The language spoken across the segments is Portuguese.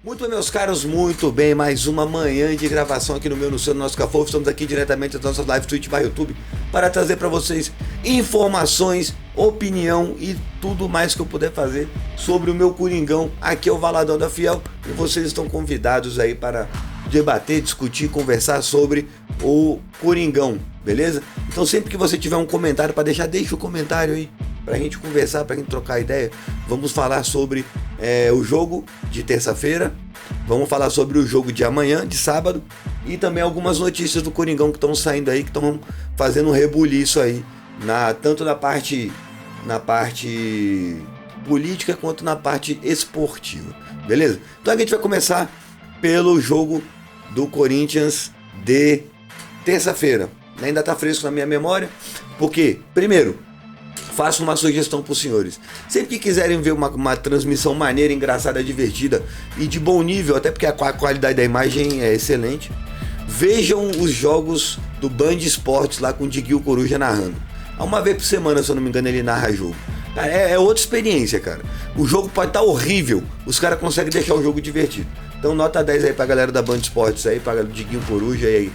Muito bem, meus caros, muito bem, mais uma manhã de gravação aqui no seu, no nosso Cafofo. Estamos aqui diretamente das nossas lives Twitch by YouTube para trazer para vocês informações, opinião e tudo mais que eu puder fazer sobre o meu Coringão. Aqui é o Valadão da Fiel e vocês estão convidados aí para debater, discutir, conversar sobre o Coringão, beleza? Então sempre que você tiver um comentário para deixar, deixa o comentário aí pra gente conversar, pra gente trocar ideia. Vamos falar sobre o jogo de terça-feira, vamos falar sobre o jogo de amanhã, de sábado, e também algumas notícias do Coringão que estão saindo aí, que estão fazendo um rebuliço aí, tanto na parte política quanto na parte esportiva, beleza? Então a gente vai começar pelo jogo do Corinthians de terça-feira. Ainda tá fresco na minha memória, porque, primeiro, faço uma sugestão para os senhores. Sempre que quiserem ver uma transmissão maneira, engraçada, divertida e de bom nível, até porque a qualidade da imagem é excelente, vejam os jogos do Band Esportes lá com o Diguinho Coruja narrando. Uma vez por semana, se eu não me engano, ele narra jogo. Cara, é outra experiência, cara. O jogo pode estar horrível, os caras conseguem deixar o jogo divertido. Então nota 10 aí pra galera da Band Esportes aí, pra Diguinho Coruja e aí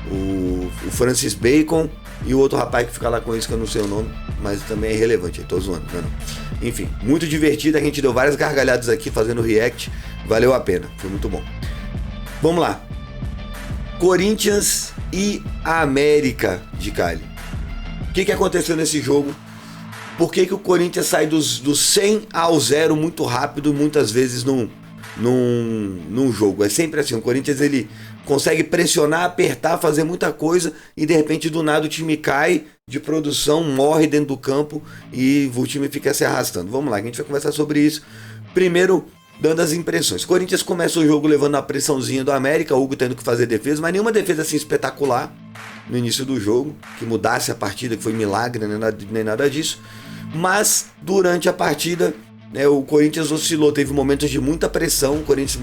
o Francis Bacon e o outro rapaz que fica lá com isso que eu não sei o nome, mas também é irrelevante, tô zoando, não. Enfim, muito divertido, a gente deu várias gargalhadas aqui fazendo react, valeu a pena, foi muito bom. Vamos lá, Corinthians e América de Cali. O que aconteceu nesse jogo? Por que o Corinthians sai do 100 ao 0 muito rápido, muitas vezes num jogo? É sempre assim, o Corinthians ele consegue pressionar, apertar, fazer muita coisa e de repente do nada o time cai de produção, morre dentro do campo e o time fica se arrastando. Vamos lá, a gente vai conversar sobre isso. Primeiro, dando as impressões. Corinthians começa o jogo levando a pressãozinha do América, o Hugo tendo que fazer defesa, mas nenhuma defesa assim espetacular no início do jogo, que mudasse a partida, que foi milagre, nem nada disso. Mas durante a partida, o Corinthians oscilou, teve momentos de muita pressão, o Corinthians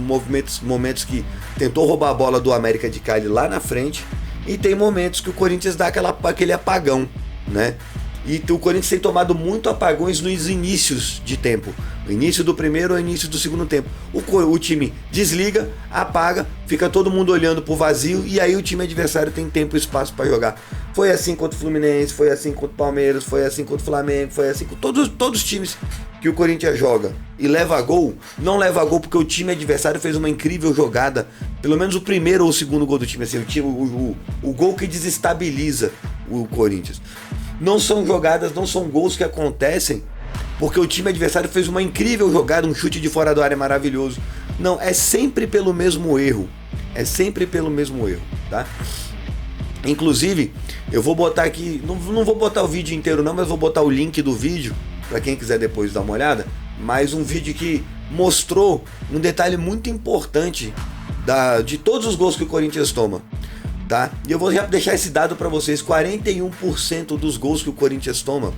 momentos que tentou roubar a bola do América de Cali lá na frente, e tem momentos que o Corinthians dá aquele apagão, né? E o Corinthians tem tomado muito apagões nos inícios de tempo, no início do primeiro ou início do segundo tempo. O time desliga, apaga, fica todo mundo olhando pro vazio e aí o time adversário tem tempo e espaço para jogar. Foi assim contra o Fluminense, foi assim contra o Palmeiras, foi assim contra o Flamengo, foi assim com todos os times que o Corinthians joga e leva gol. Não leva gol porque o time adversário fez uma incrível jogada, pelo menos o primeiro ou o segundo gol do time, assim, o gol que desestabiliza o Corinthians. Não são jogadas, não são gols que acontecem porque o time adversário fez uma incrível jogada, um chute de fora da área maravilhoso. Não, é sempre pelo mesmo erro. É sempre pelo mesmo erro, tá? Inclusive, eu vou botar aqui, não vou botar o vídeo inteiro não, mas vou botar o link do vídeo para quem quiser depois dar uma olhada. Mais um vídeo que mostrou um detalhe muito importante de todos os gols que o Corinthians toma. Tá? E eu vou já deixar esse dado para vocês, 41% dos gols que o Corinthians toma,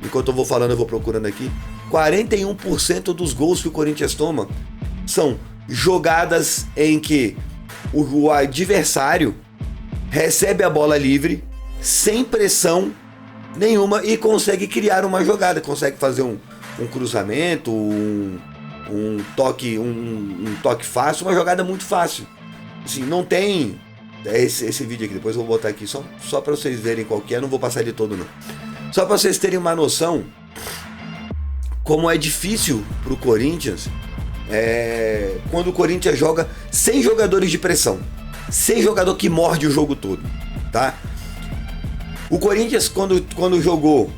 enquanto eu vou falando eu vou procurando aqui, 41% dos gols que o Corinthians toma são jogadas em que o adversário recebe a bola livre, sem pressão nenhuma e consegue criar uma jogada, consegue fazer um cruzamento, um toque fácil, uma jogada muito fácil. Assim, não tem... Esse vídeo aqui, depois eu vou botar aqui só para vocês verem qual que é, não vou passar ele todo não. Só para vocês terem uma noção como é difícil pro Corinthians quando o Corinthians joga sem jogadores de pressão, sem jogador que morde o jogo todo, tá? O Corinthians quando jogou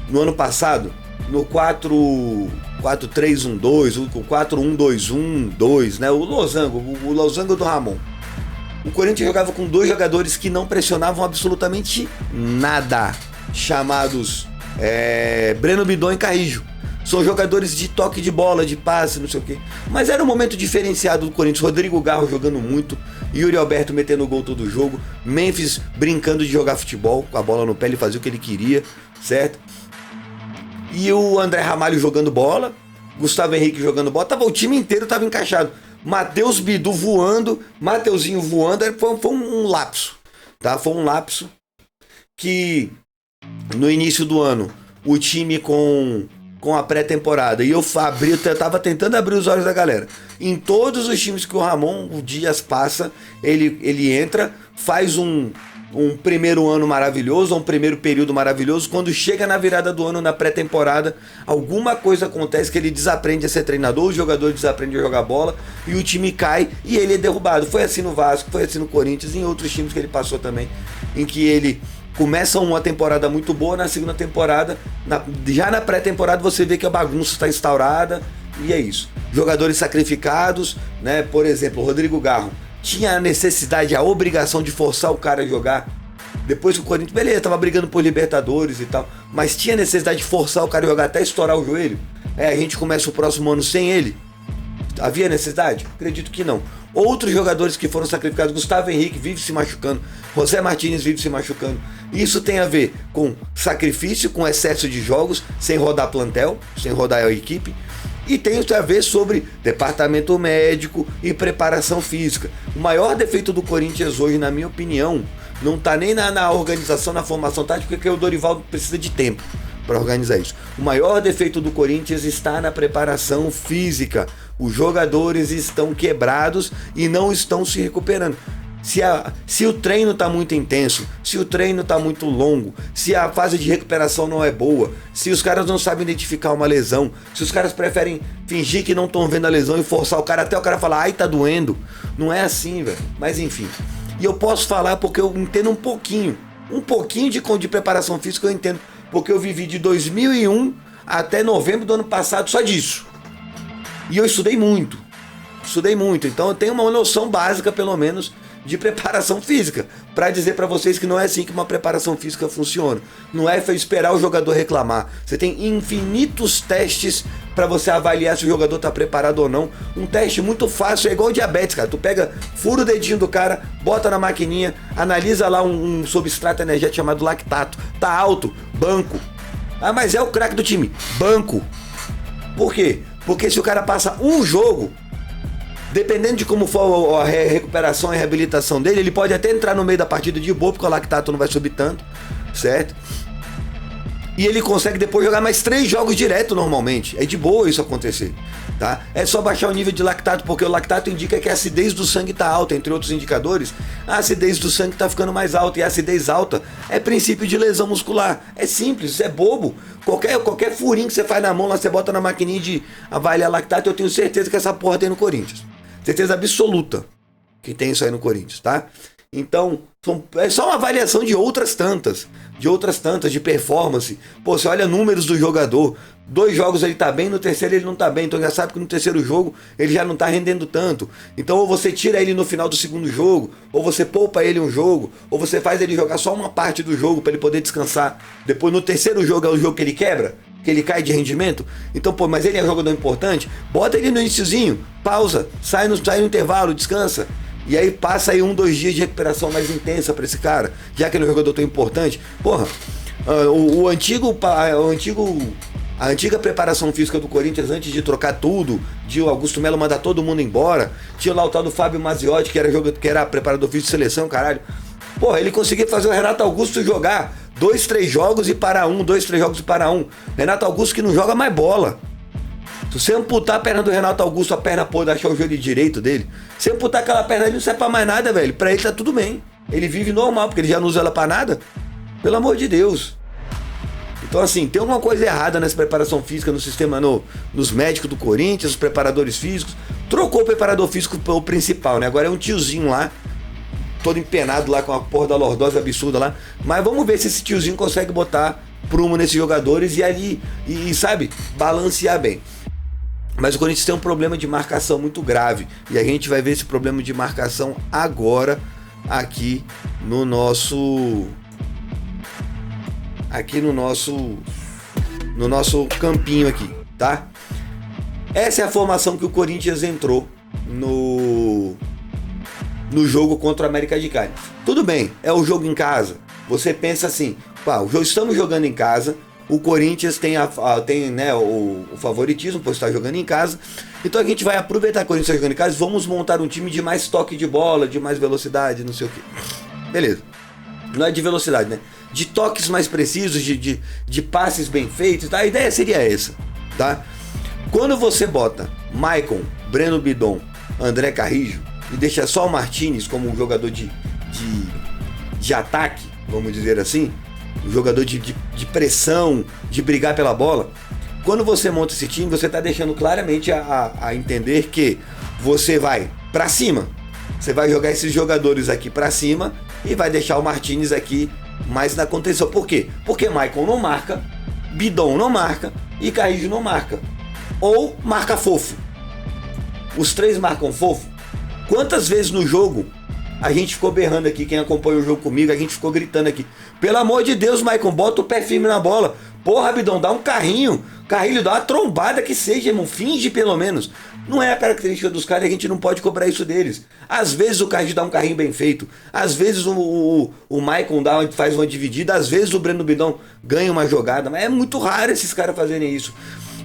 no ano passado, no 4-3-1-2, o 4-1-2-1-2, né? O losango do Ramon. O Corinthians jogava com dois jogadores que não pressionavam absolutamente nada, chamados Breno Bidon e Carrijo. São jogadores de toque de bola, de passe, não sei o quê. Mas era um momento diferenciado do Corinthians. Rodrigo Garro jogando muito, Yuri Alberto metendo gol todo jogo, Memphis brincando de jogar futebol, com a bola no pé, ele fazia o que ele queria, certo? E o André Ramalho jogando bola, Gustavo Henrique jogando bola, o time inteiro estava encaixado. Matheus Bidu voando, Mateuzinho voando, foi um lapso, tá? Foi um lapso que no início do ano o time com com a pré-temporada. E eu tava tentando abrir os olhos da galera. Em todos os times que o Ramon Dias passa, ele entra, faz um primeiro ano maravilhoso, um primeiro período maravilhoso. Quando chega na virada do ano, na pré-temporada, alguma coisa acontece que ele desaprende a ser treinador, os jogadores desaprendem a jogar bola e o time cai e ele é derrubado. Foi assim no Vasco, foi assim no Corinthians e em outros times que ele passou também, em que ele começa uma temporada muito boa, na segunda temporada, já na pré-temporada você vê que a bagunça está instaurada e é isso. Jogadores sacrificados, né? Por exemplo, o Rodrigo Garro tinha a necessidade, a obrigação de forçar o cara a jogar. Depois que o Corinthians, beleza, tava brigando por Libertadores e tal, mas tinha necessidade de forçar o cara a jogar até estourar o joelho. A gente começa o próximo ano sem ele. Havia necessidade? Acredito que não. Outros jogadores que foram sacrificados, Gustavo Henrique vive se machucando, José Martínez vive se machucando. Isso tem a ver com sacrifício, com excesso de jogos, sem rodar plantel, sem rodar a equipe. E tem a ver sobre departamento médico e preparação física. O maior defeito do Corinthians hoje, na minha opinião, não está nem na organização, na formação tática, porque o Dorival precisa de tempo para organizar isso. O maior defeito do Corinthians está na preparação física. Os jogadores estão quebrados e não estão se recuperando. Se o treino está muito intenso, se o treino está muito longo, se a fase de recuperação não é boa, se os caras não sabem identificar uma lesão, se os caras preferem fingir que não estão vendo a lesão e forçar o cara até o cara falar, ai, tá doendo. Não é assim, velho. Mas enfim. E eu posso falar porque eu entendo um pouquinho de preparação física eu entendo. Porque eu vivi de 2001 até novembro do ano passado só disso. E eu estudei muito. Então eu tenho uma noção básica, pelo menos, de preparação física, para dizer para vocês que não é assim que uma preparação física funciona. Não é esperar o jogador reclamar. Você tem infinitos testes para você avaliar se o jogador tá preparado ou não. Um teste muito fácil, é igual diabetes, cara. Tu pega, fura o dedinho do cara, bota na maquininha, analisa lá um substrato energético chamado lactato. Tá alto, banco. Ah, mas é o craque do time. Banco. Por quê? Porque se o cara passa um jogo, dependendo de como for a recuperação e a reabilitação dele, ele pode até entrar no meio da partida de boa, porque o lactato não vai subir tanto, certo? E ele consegue depois jogar mais 3 jogos direto normalmente. É de boa isso acontecer, tá? É só baixar o nível de lactato, porque o lactato indica que a acidez do sangue está alta, entre outros indicadores. A acidez do sangue está ficando mais alta, e a acidez alta é princípio de lesão muscular. É simples, isso é bobo. Qualquer furinho que você faz na mão, lá você bota na maquininha de avaliar lactato, eu tenho certeza que essa porra tem no Corinthians. Certeza absoluta que tem isso aí no Corinthians, tá? Então, é só uma avaliação de outras tantas, de performance. Pô, você olha números do jogador, 2 jogos ele tá bem, no terceiro ele não tá bem, então já sabe que no terceiro jogo ele já não tá rendendo tanto. Então ou você tira ele no final do segundo jogo, ou você poupa ele um jogo, ou você faz ele jogar só uma parte do jogo para ele poder descansar. Depois no terceiro jogo é o jogo que ele quebra, que ele cai de rendimento. Então, pô, mas ele é um jogador importante, bota ele no iniciozinho, pausa, sai no intervalo, descansa. E aí passa aí 1-2 dias de recuperação mais intensa para esse cara, já que ele é um jogador tão importante. Porra, a antiga preparação física do Corinthians, antes de trocar tudo, de o Augusto Melo mandar todo mundo embora, tinha lá o tal do Fábio Maziotti, que era preparador físico de seleção, caralho. Porra, ele conseguia fazer o Renato Augusto jogar 2-3 jogos e parar 2-3 jogos e parar 1. Renato Augusto que não joga mais bola. Se você amputar a perna do Renato Augusto, a perna pode achar o joelho direito dele. Se amputar aquela perna, ele não serve pra mais nada, velho. Pra ele tá tudo bem. Ele vive normal, porque ele já não usa ela pra nada. Pelo amor de Deus. Então, assim, tem alguma coisa errada nessa preparação física no sistema, nos médicos do Corinthians, os preparadores físicos. Trocou o preparador físico pelo principal, né? Agora é um tiozinho lá, todo empenado lá com a porra da lordose absurda lá. Mas vamos ver se esse tiozinho consegue botar prumo nesses jogadores e sabe, balancear bem. Mas o Corinthians tem um problema de marcação muito grave. E a gente vai ver esse problema de marcação agora aqui no nosso campinho aqui, tá? Essa é a formação que o Corinthians entrou no jogo contra o América de Cali. Tudo bem, é o jogo em casa. Você pensa assim, estamos jogando em casa. O Corinthians tem, né, o favoritismo por estar jogando em casa. Então a gente vai aproveitar que o Corinthians está jogando em casa e vamos montar um time de mais toque de bola, de mais velocidade, não sei o que. Beleza. Não é de velocidade, né? De toques mais precisos, de passes bem feitos. Tá? A ideia seria essa. tá? Quando você bota Maicon, Breno Bidon, André Carrijo e deixa só o Martinez como um jogador de ataque, vamos dizer assim, um jogador de pressão, de brigar pela bola, quando você monta esse time, você está deixando claramente a entender que você vai para cima, você vai jogar esses jogadores aqui para cima e vai deixar o Martinez aqui mais na contenção. Por quê? Porque Maicon não marca, Bidon não marca e Carrijo não marca. Ou marca fofo. Os três marcam fofo. Quantas vezes no jogo a gente ficou berrando aqui, quem acompanha o jogo comigo, a gente ficou gritando aqui: pelo amor de Deus, Maicon, bota o pé firme na bola. Porra, Bidon, dá um carrinho. Carrilho, dá uma trombada que seja, irmão. Finge pelo menos. Não é a característica dos caras, a gente não pode cobrar isso deles. Às vezes o Carrilho dá um carrinho bem feito. Às vezes o Maicon faz uma dividida. Às vezes o Breno Bidon ganha uma jogada. Mas é muito raro esses caras fazerem isso.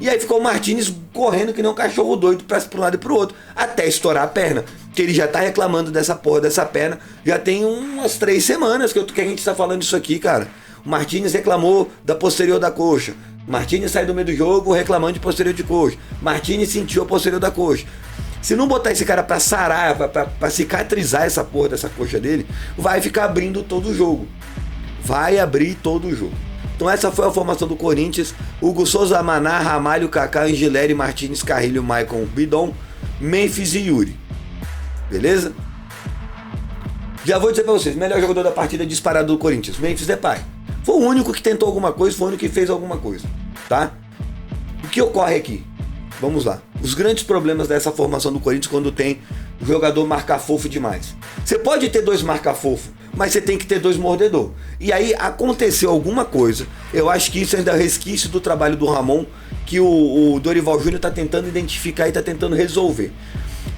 E aí ficou o Martinez correndo que nem um cachorro doido para um lado e pro outro, até estourar a perna. Que ele já tá reclamando dessa porra dessa perna. Já tem umas 3 semanas que a gente tá falando isso aqui, cara. O Martinez reclamou da posterior da coxa. Martinez sai do meio do jogo reclamando de posterior de coxa. Martinez sentiu a posterior da coxa. Se não botar esse cara pra sarar, pra cicatrizar essa porra dessa coxa dele, vai ficar abrindo todo o jogo. Vai abrir todo o jogo. Então essa foi a formação do Corinthians: Hugo Souza, Maná, Ramalho, Kaká, Angileri, Martinez, Carrilho, Maicon, Bidon, Memphis e Yuri. Beleza? Já vou dizer pra vocês, melhor jogador da partida disparado do Corinthians, Memphis Depay. Foi o único que tentou alguma coisa, foi o único que fez alguma coisa, tá? O que ocorre aqui? Vamos lá. Os grandes problemas dessa formação do Corinthians quando tem o jogador marcar fofo demais. Você pode ter 2 marca-fofo, mas você tem que ter 2 mordedor. E aí aconteceu alguma coisa, eu acho que isso ainda é resquício do trabalho do Ramon, que o Dorival Júnior está tentando identificar e está tentando resolver.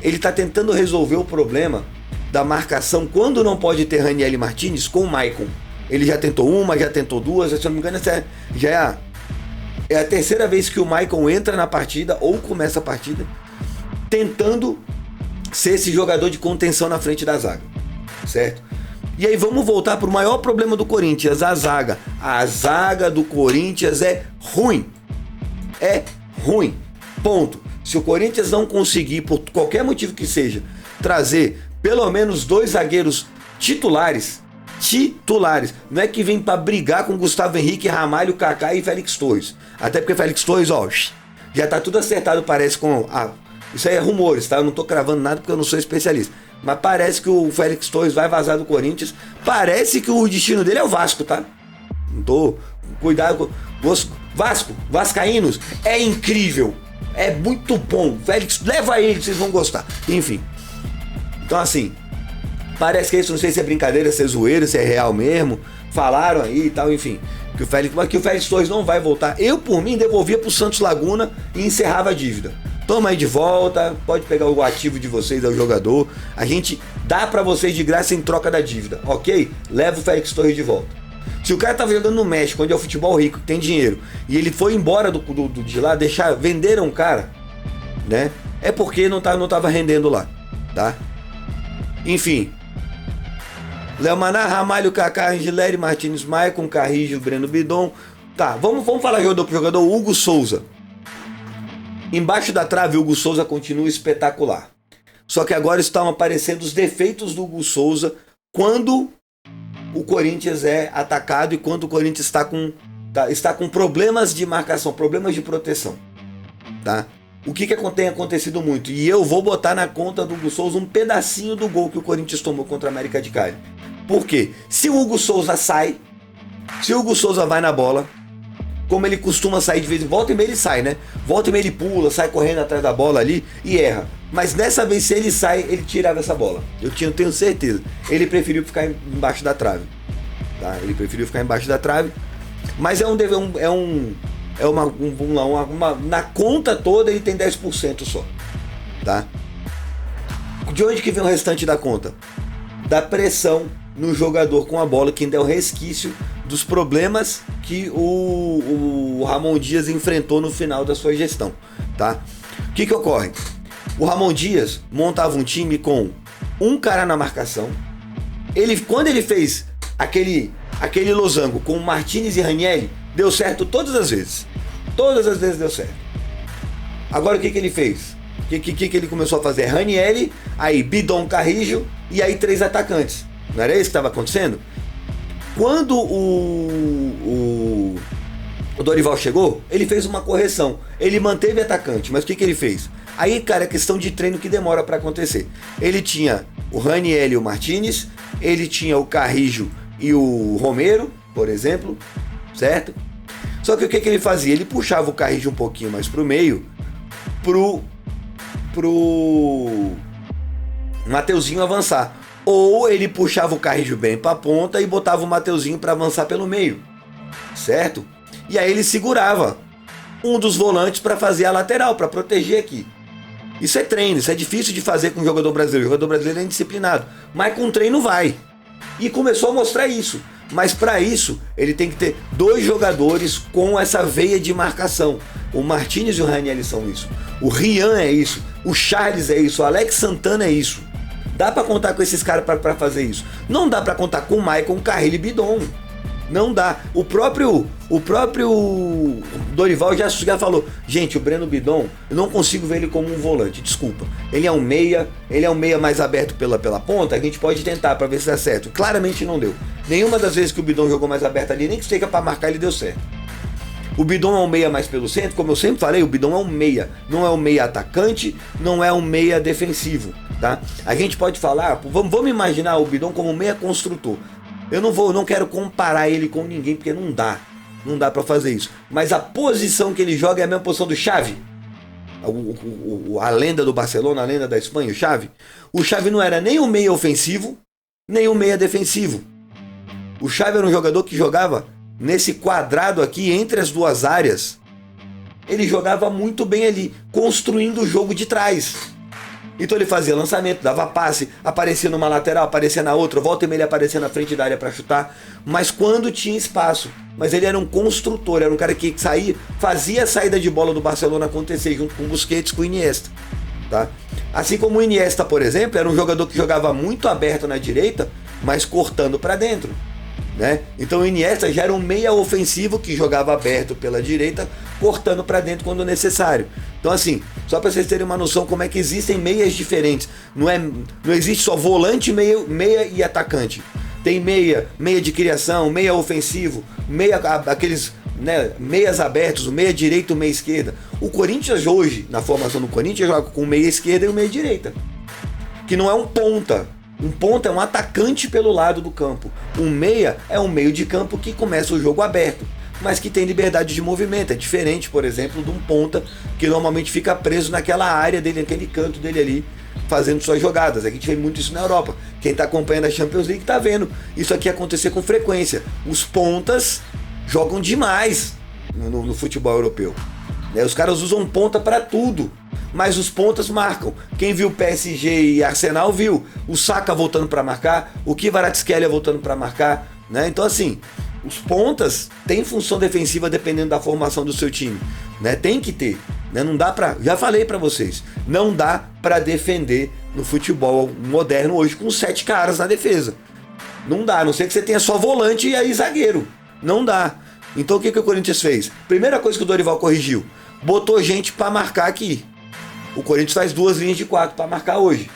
Ele está tentando resolver o problema da marcação quando não pode ter Raniel e Martinez com o Maicon. Ele já tentou uma, já tentou 2, se eu não me engano, essa já é a 3ª vez que o Maicon entra na partida ou começa a partida tentando ser esse jogador de contenção na frente da zaga, certo? E aí vamos voltar para o maior problema do Corinthians, a zaga. A zaga do Corinthians é ruim. É ruim. Ponto. Se o Corinthians não conseguir, por qualquer motivo que seja, trazer pelo menos 2 zagueiros titulares, não é que vem para brigar com Gustavo Henrique, Ramalho, Kaká e Félix Torres. Até porque Félix Torres, ó, já tá tudo acertado, parece com... isso aí é rumores, tá? Eu não tô cravando nada porque eu não sou especialista. Mas parece que o Félix Torres vai vazar do Corinthians. Parece que o destino dele é o Vasco, tá? Não tô... Cuidado com... Vascaínos, é incrível. É muito bom. Félix, leva ele, vocês vão gostar. Enfim. Então assim... Parece que isso, não sei se é brincadeira, se é zoeira, se é real mesmo. Falaram aí e tal, enfim. Que o Félix Torres não vai voltar. Eu, por mim, devolvia pro Santos Laguna e encerrava a dívida. Toma aí de volta, pode pegar o ativo de vocês, é o jogador. A gente dá pra vocês de graça em troca da dívida, ok? Leva o Félix Torres de volta. Se o cara tava jogando no México, onde é o futebol rico, que tem dinheiro, e ele foi embora de lá, venderam o cara, né? É porque não tava rendendo lá, tá? Enfim. Léo Maná, Ramalho, Kaká, Angileri, Martinez, Maicon, Carrijo, Breno Bidon. Tá, vamos falar jogador por jogador. Hugo Souza. Embaixo da trave, o Hugo Souza continua espetacular. Só que agora estão aparecendo os defeitos do Hugo Souza quando o Corinthians é atacado e quando o Corinthians está com problemas de marcação, problemas de proteção. Tá? O que tem acontecido muito? E eu vou botar na conta do Hugo Souza um pedacinho do gol que o Corinthians tomou contra a América de Cali. Por quê? Se o Hugo Souza sai, se o Hugo Souza vai na bola, como ele costuma sair de vez em volta e meia ele sai, né? Volta e meia ele pula, sai correndo atrás da bola ali e erra. Mas dessa vez, se ele sai, ele tirava essa bola. Eu tenho certeza. Ele preferiu ficar embaixo da trave. Tá? Ele preferiu ficar embaixo da trave. Mas na conta toda ele tem 10% só. Tá? De onde que vem o restante da conta? Da pressão no jogador com a bola, que ainda é o resquício dos problemas que o Ramon Dias enfrentou no final da sua gestão, tá? O que ocorre? O Ramon Dias montava um time com um cara na marcação. Quando ele fez aquele losango com Martinez e Ranieri, deu certo todas as vezes. Todas as vezes deu certo. Agora o que ele fez? O que ele começou a fazer? Ranieri, aí Bidon, Carrillo e aí 3 atacantes. Não era isso que estava acontecendo? Quando o Dorival chegou, ele fez uma correção. Ele manteve atacante, mas o que ele fez? Aí, cara, é questão de treino que demora para acontecer. Ele tinha o Ranieri e o Martinez, ele tinha o Carrillo e o Romero, por exemplo, certo? Só que o que ele fazia? Ele puxava o Carrillo um pouquinho mais pro meio, pro Mateuzinho avançar. Ou ele puxava o Carrillo bem pra ponta e botava o Mateuzinho para avançar pelo meio, certo? E aí ele segurava um dos volantes para fazer a lateral, para proteger aqui. Isso é treino, isso é difícil de fazer com o jogador brasileiro. O jogador brasileiro é indisciplinado, mas com treino vai. E começou a mostrar isso. Mas para isso, ele tem que ter 2 jogadores com essa veia de marcação. O Martinez e o Ranieri são isso. O Rian é isso. O Charles é isso. O Alex Santana é isso. Dá para contar com esses caras para fazer isso. Não dá para contar com o Maicon, Carrillo e Bidon. Não dá. O próprio Dorival já falou: gente, o Breno Bidon, eu não consigo ver ele como um volante, desculpa. Ele é um meia mais aberto pela ponta, a gente pode tentar para ver se dá certo. Claramente não deu. Nenhuma das vezes que o Bidon jogou mais aberto ali, nem que seja para marcar, ele deu certo. O Bidon é um meia mais pelo centro, como eu sempre falei, o Bidon é um meia. Não é um meia atacante, não é um meia defensivo, tá? A gente pode falar, vamos imaginar o Bidon como um meia construtor. Eu não quero comparar ele com ninguém, porque não dá para fazer isso. Mas a posição que ele joga é a mesma posição do Xavi. A lenda do Barcelona, a lenda da Espanha, o Xavi. O Xavi não era nem um meia ofensivo, nem um meia defensivo. O Xavi era um jogador que jogava nesse quadrado aqui, entre as 2 áreas. Ele jogava muito bem ali, construindo o jogo de trás. Então ele fazia lançamento, dava passe, aparecia numa lateral, aparecia na outra, volta e meia ele aparecia na frente da área para chutar, mas quando tinha espaço. Mas ele era um construtor, era um cara que saía, fazia a saída de bola do Barcelona acontecer junto com o Busquets, com o Iniesta, tá? Assim como o Iniesta, por exemplo, era um jogador que jogava muito aberto na direita, mas cortando para dentro, né? Então o Iniesta já era um meia ofensivo que jogava aberto pela direita, cortando para dentro quando necessário. Então assim, só para vocês terem uma noção como é que existem meias diferentes. Não existe só volante, meia e atacante. Tem meia de criação, meia ofensivo, aqueles, né, meias abertos, o meia direita, o meia esquerda. O Corinthians hoje, na formação do Corinthians, joga com meia esquerda e o meia direita, que não é um ponta. Um ponta é um atacante pelo lado do campo. Um meia é um meio de campo que começa o jogo aberto, mas que tem liberdade de movimento. É diferente, por exemplo, de um ponta que normalmente fica preso naquela área dele, naquele canto dele ali, fazendo suas jogadas. A gente vê muito isso na Europa. Quem está acompanhando a Champions League está vendo isso aqui acontecer com frequência. Os pontas jogam demais no futebol europeu. Os caras usam ponta para tudo, mas os pontas marcam. Quem viu PSG e Arsenal viu o Saka voltando para marcar, o Kvaratskhelia voltando para marcar, né? Então assim, os pontas têm função defensiva dependendo da formação do seu time, né? Tem que ter, né? Não dá para, já falei para vocês, não dá para defender no futebol moderno hoje com 7 caras na defesa. Não dá, a não ser que você tenha só volante e aí zagueiro. Não dá. Então o que o Corinthians fez? Primeira coisa que o Dorival corrigiu: botou gente para marcar aqui. O Corinthians faz 2 linhas de 4 para marcar hoje,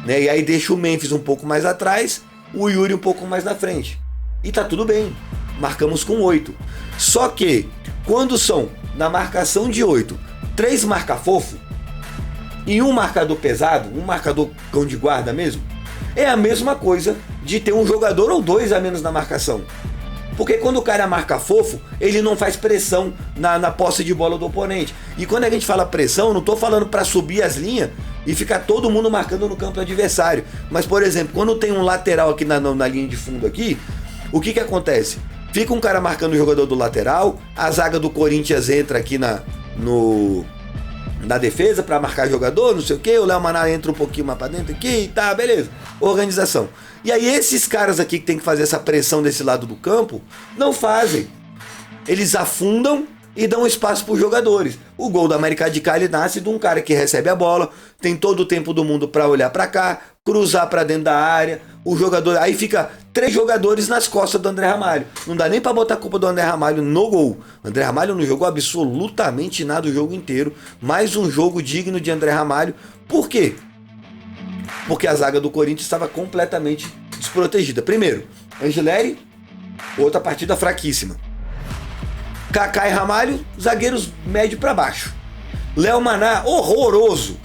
né? E aí deixa o Memphis um pouco mais atrás, o Yuri um pouco mais na frente. E tá tudo bem, marcamos com 8. Só que quando são na marcação de 8, 3 marca-fofo e um marcador pesado, um marcador cão de guarda mesmo, é a mesma coisa de ter um jogador ou 2 a menos na marcação. Porque quando o cara marca fofo, ele não faz pressão na posse de bola do oponente. E quando a gente fala pressão, eu não estou falando para subir as linhas e ficar todo mundo marcando no campo adversário. Mas, por exemplo, quando tem um lateral aqui na linha de fundo aqui, o que acontece? Fica um cara marcando o jogador do lateral, a zaga do Corinthians entra aqui na defesa para marcar jogador, não sei o que, o Léo Maná entra um pouquinho mais para dentro aqui, tá, beleza. Organização. E aí esses caras aqui que tem que fazer essa pressão desse lado do campo, não fazem. Eles afundam e dão espaço para os jogadores. O gol do América de Cali nasce de um cara que recebe a bola, tem todo o tempo do mundo para olhar para cá, cruzar para dentro da área, o jogador, aí fica 3 jogadores nas costas do André Ramalho. Não dá nem pra botar a culpa do André Ramalho no gol. O André Ramalho não jogou absolutamente nada o jogo inteiro. Mais um jogo digno de André Ramalho. Por quê? Porque a zaga do Corinthians estava completamente desprotegida. Primeiro, Angileri, outra partida fraquíssima. Kaká e Ramalho, zagueiros médio para baixo. Léo Maná, horroroso.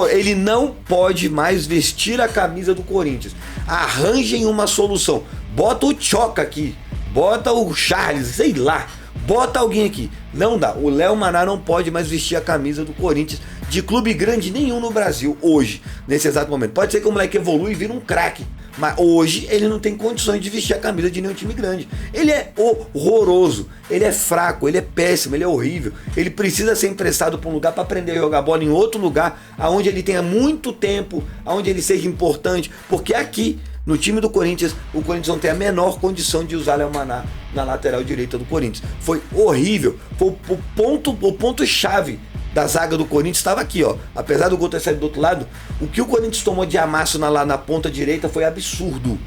Ele não pode mais vestir a camisa do Corinthians. Arranjem uma solução. Bota o Choca aqui. Bota o Charles, sei lá. Bota alguém aqui. Não dá. O Léo Maná não pode mais vestir a camisa do Corinthians de clube grande nenhum no Brasil hoje, nesse exato momento. Pode ser que o moleque evolui e vira um craque, mas hoje ele não tem condições de vestir a camisa de nenhum time grande. Ele é horroroso, ele é fraco, ele é péssimo, ele é horrível. Ele precisa ser emprestado para um lugar para aprender a jogar bola em outro lugar, aonde ele tenha muito tempo, aonde ele seja importante, porque aqui no time do Corinthians, o Corinthians não tem a menor condição de usar Léo Maná na lateral direita do Corinthians. Foi horrível, foi o ponto-chave da zaga do Corinthians estava aqui, ó. Apesar do gol ter saído do outro lado, o que o Corinthians tomou de amasso na ponta direita foi absurdo.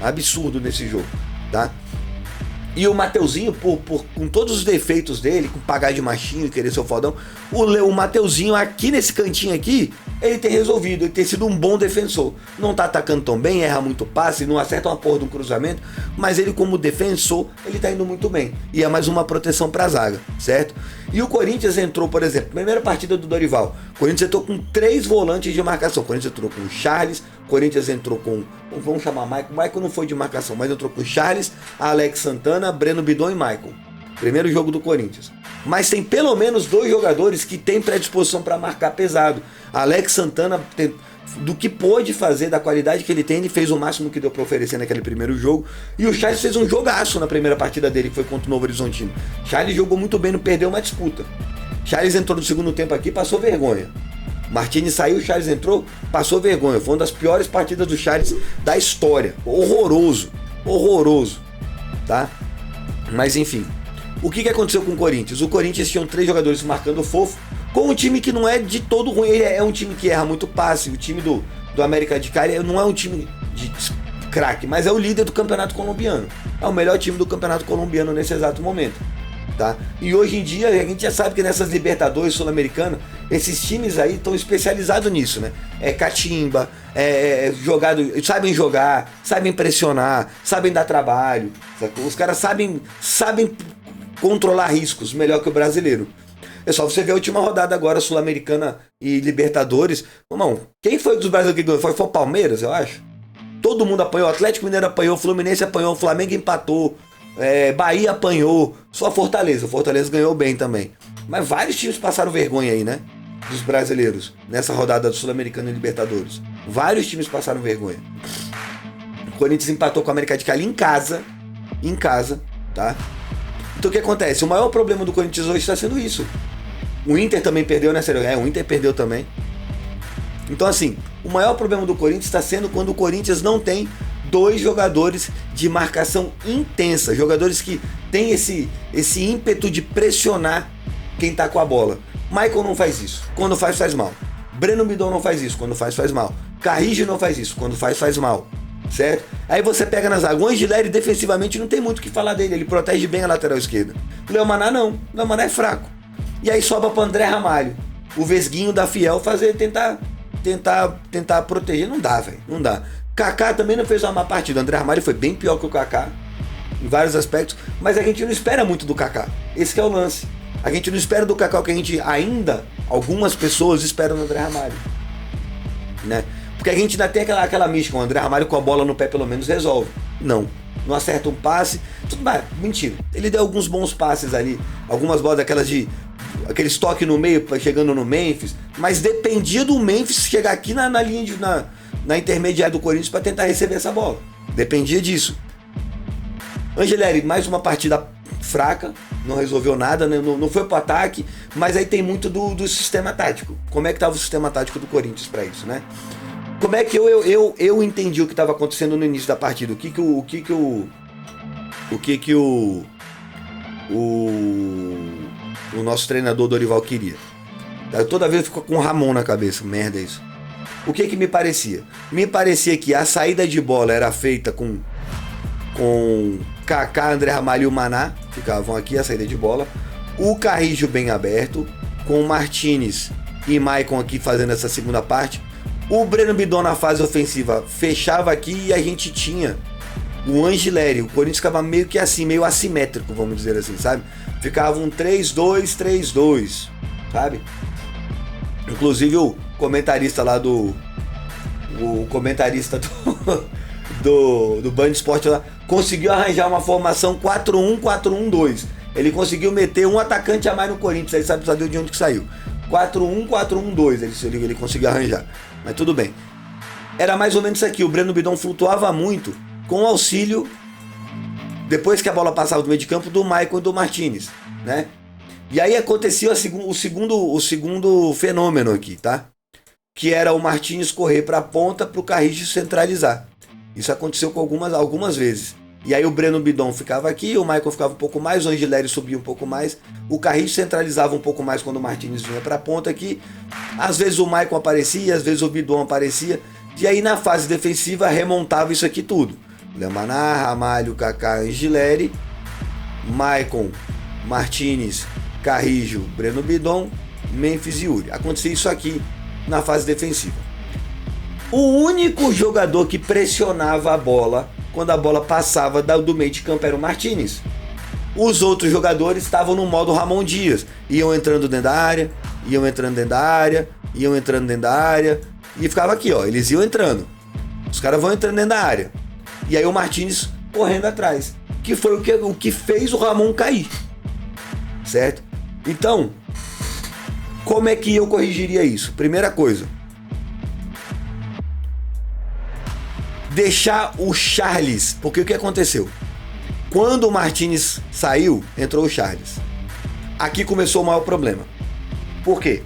Absurdo nesse jogo, tá? E o Mateuzinho, com todos os defeitos dele, com pagar de machinho e querer ser o fodão, o Mateuzinho aqui nesse cantinho aqui, ele tem resolvido, ele tem sido um bom defensor. Não tá atacando tão bem, erra muito passe, não acerta uma porra de um cruzamento, mas ele como defensor, ele tá indo muito bem. E é mais uma proteção pra zaga, certo? E o Corinthians entrou, por exemplo, primeira partida do Dorival, o Corinthians entrou com 3 volantes de marcação. O Corinthians entrou com o Charles, o Corinthians entrou com, vamos chamar Maicon. Maicon não foi de marcação, mas entrou com o Charles, Alex Santana, Breno Bidon e Maicon. Primeiro jogo do Corinthians. Mas tem pelo menos 2 jogadores que têm predisposição para marcar pesado. Alex Santana, do que pôde fazer, da qualidade que ele tem, ele fez o máximo que deu para oferecer naquele primeiro jogo. E o Charles fez um jogaço na primeira partida dele, que foi contra o Novo Horizontino. Charles jogou muito bem, não perdeu uma disputa. Charles entrou no segundo tempo aqui, passou vergonha. Martínez saiu, Charles entrou, passou vergonha. Foi uma das piores partidas do Charles da história. Horroroso, horroroso, tá? Mas enfim, o que aconteceu com o Corinthians? O Corinthians tinha 3 jogadores marcando fofo, com um time que não é de todo ruim. Ele é um time que erra muito passe. O time do América de Cali não é um time de craque, mas é o líder do campeonato colombiano. É o melhor time do campeonato colombiano nesse exato momento. Tá? E hoje em dia a gente já sabe que nessas Libertadores Sul-Americanas, esses times aí estão especializados nisso, né? É catimba, jogado, sabem jogar, sabem pressionar, sabem dar trabalho. Os caras sabem controlar riscos melhor que o brasileiro. É só você ver a última rodada agora, Sul-Americana e Libertadores. Irmão, quem foi dos brasileiros que ganhou? Foi o Palmeiras, eu acho. Todo mundo apanhou, o Atlético Mineiro apanhou, o Fluminense apanhou, o Flamengo empatou. Bahia apanhou, só Fortaleza. O Fortaleza ganhou bem também. Mas vários times passaram vergonha aí, né? Dos brasileiros, nessa rodada do Sul-Americano e Libertadores. Vários times passaram vergonha. O Corinthians empatou com a América de Cali em casa, tá? Então o que acontece? O maior problema do Corinthians hoje está sendo isso. O Inter também perdeu, né? O Inter perdeu também. Então assim, o maior problema do Corinthians está sendo quando o Corinthians não tem 2 jogadores de marcação intensa, jogadores que têm esse ímpeto de pressionar quem tá com a bola. Maicon não faz isso, quando faz mal. Breno Bidon não faz isso, quando faz mal. Carrijo não faz isso, quando faz mal. Certo? Aí você pega na zaga, o Angileri defensivamente não tem muito o que falar dele, ele protege bem a lateral esquerda. O Léo Maná não, o Léo Maná é fraco. E aí sobra para André Ramalho, o vesguinho da Fiel, tentar proteger. Não dá, velho, não dá. Kaká também não fez uma má partida. O André Ramalho foi bem pior que o Kaká em vários aspectos, mas a gente não espera muito do Kaká. Esse que é o lance. A gente não espera do Kaká o que a gente ainda, algumas pessoas esperam do André Ramalho, né? Porque a gente ainda tem aquela mística, o André Ramalho com a bola no pé pelo menos resolve. Não acerta um passe, tudo bem, mentira. Ele deu alguns bons passes ali, algumas bolas daquelas aqueles toques no meio, chegando no Memphis, mas dependia do Memphis chegar aqui na linha na intermediária do Corinthians para tentar receber essa bola. Dependia disso. Angileri, mais uma partida fraca, não resolveu nada, né? Não foi pro ataque, mas aí tem muito do sistema tático. Como é que estava o sistema tático do Corinthians para isso, né? Como é que eu entendi o que estava acontecendo no início da partida? O que o nosso treinador Dorival queria? Toda vez fica com o Ramon na cabeça, merda isso. O que me parecia? Me parecia que a saída de bola era feita com Kaká, André Ramalho e o Maná, ficavam aqui a saída de bola. O Carrijo bem aberto, com o Martínez e Maicon aqui fazendo essa segunda parte. O Breno Bidon na fase ofensiva fechava aqui e a gente tinha o Angileri. O Corinthians ficava meio que assim, meio assimétrico, vamos dizer assim, sabe? Ficava um 3-2-3-2, sabe? Inclusive o comentarista lá do Band Esporte lá conseguiu arranjar uma formação 4-1-4-1-2. Ele conseguiu meter um atacante a mais no Corinthians, aí sabe de onde que saiu. 4-1-4-1-2 ele conseguiu arranjar. Mas tudo bem. Era mais ou menos isso aqui. O Breno Bidon flutuava muito com o auxílio, depois que a bola passava do meio de campo, do Maicon e do Martínez, né? E aí acontecia o segundo fenômeno aqui, tá? Que era o Martínez correr para a ponta para o Carrijo centralizar. Isso aconteceu com algumas vezes. E aí o Breno Bidon ficava aqui, o Maicon ficava um pouco mais, o Angileri subia um pouco mais, o Carrijo centralizava um pouco mais quando o Martínez vinha para a ponta aqui. Às vezes o Maicon aparecia, às vezes o Bidon aparecia. E aí na fase defensiva remontava isso aqui tudo. Maná, Ramalho, Kaká, Angileri, Maicon, Martínez, Carrijo, Breno Bidon, Memphis e Yuri. Acontecia isso aqui na fase defensiva. O único jogador que pressionava a bola quando a bola passava do meio de campo era o Martínez. Os outros jogadores estavam no modo Ramon Dias. Iam entrando dentro da área, iam entrando dentro da área, iam entrando dentro da área. E ficava aqui, ó. Eles iam entrando. Os caras vão entrando dentro da área. E aí o Martínez correndo atrás. Que foi o que fez o Ramon cair. Certo? Então, como é que eu corrigiria isso? Primeira coisa. Deixar o Charles. Porque o que aconteceu? Quando o Martínez saiu, entrou o Charles. Aqui começou o maior problema. Por quê?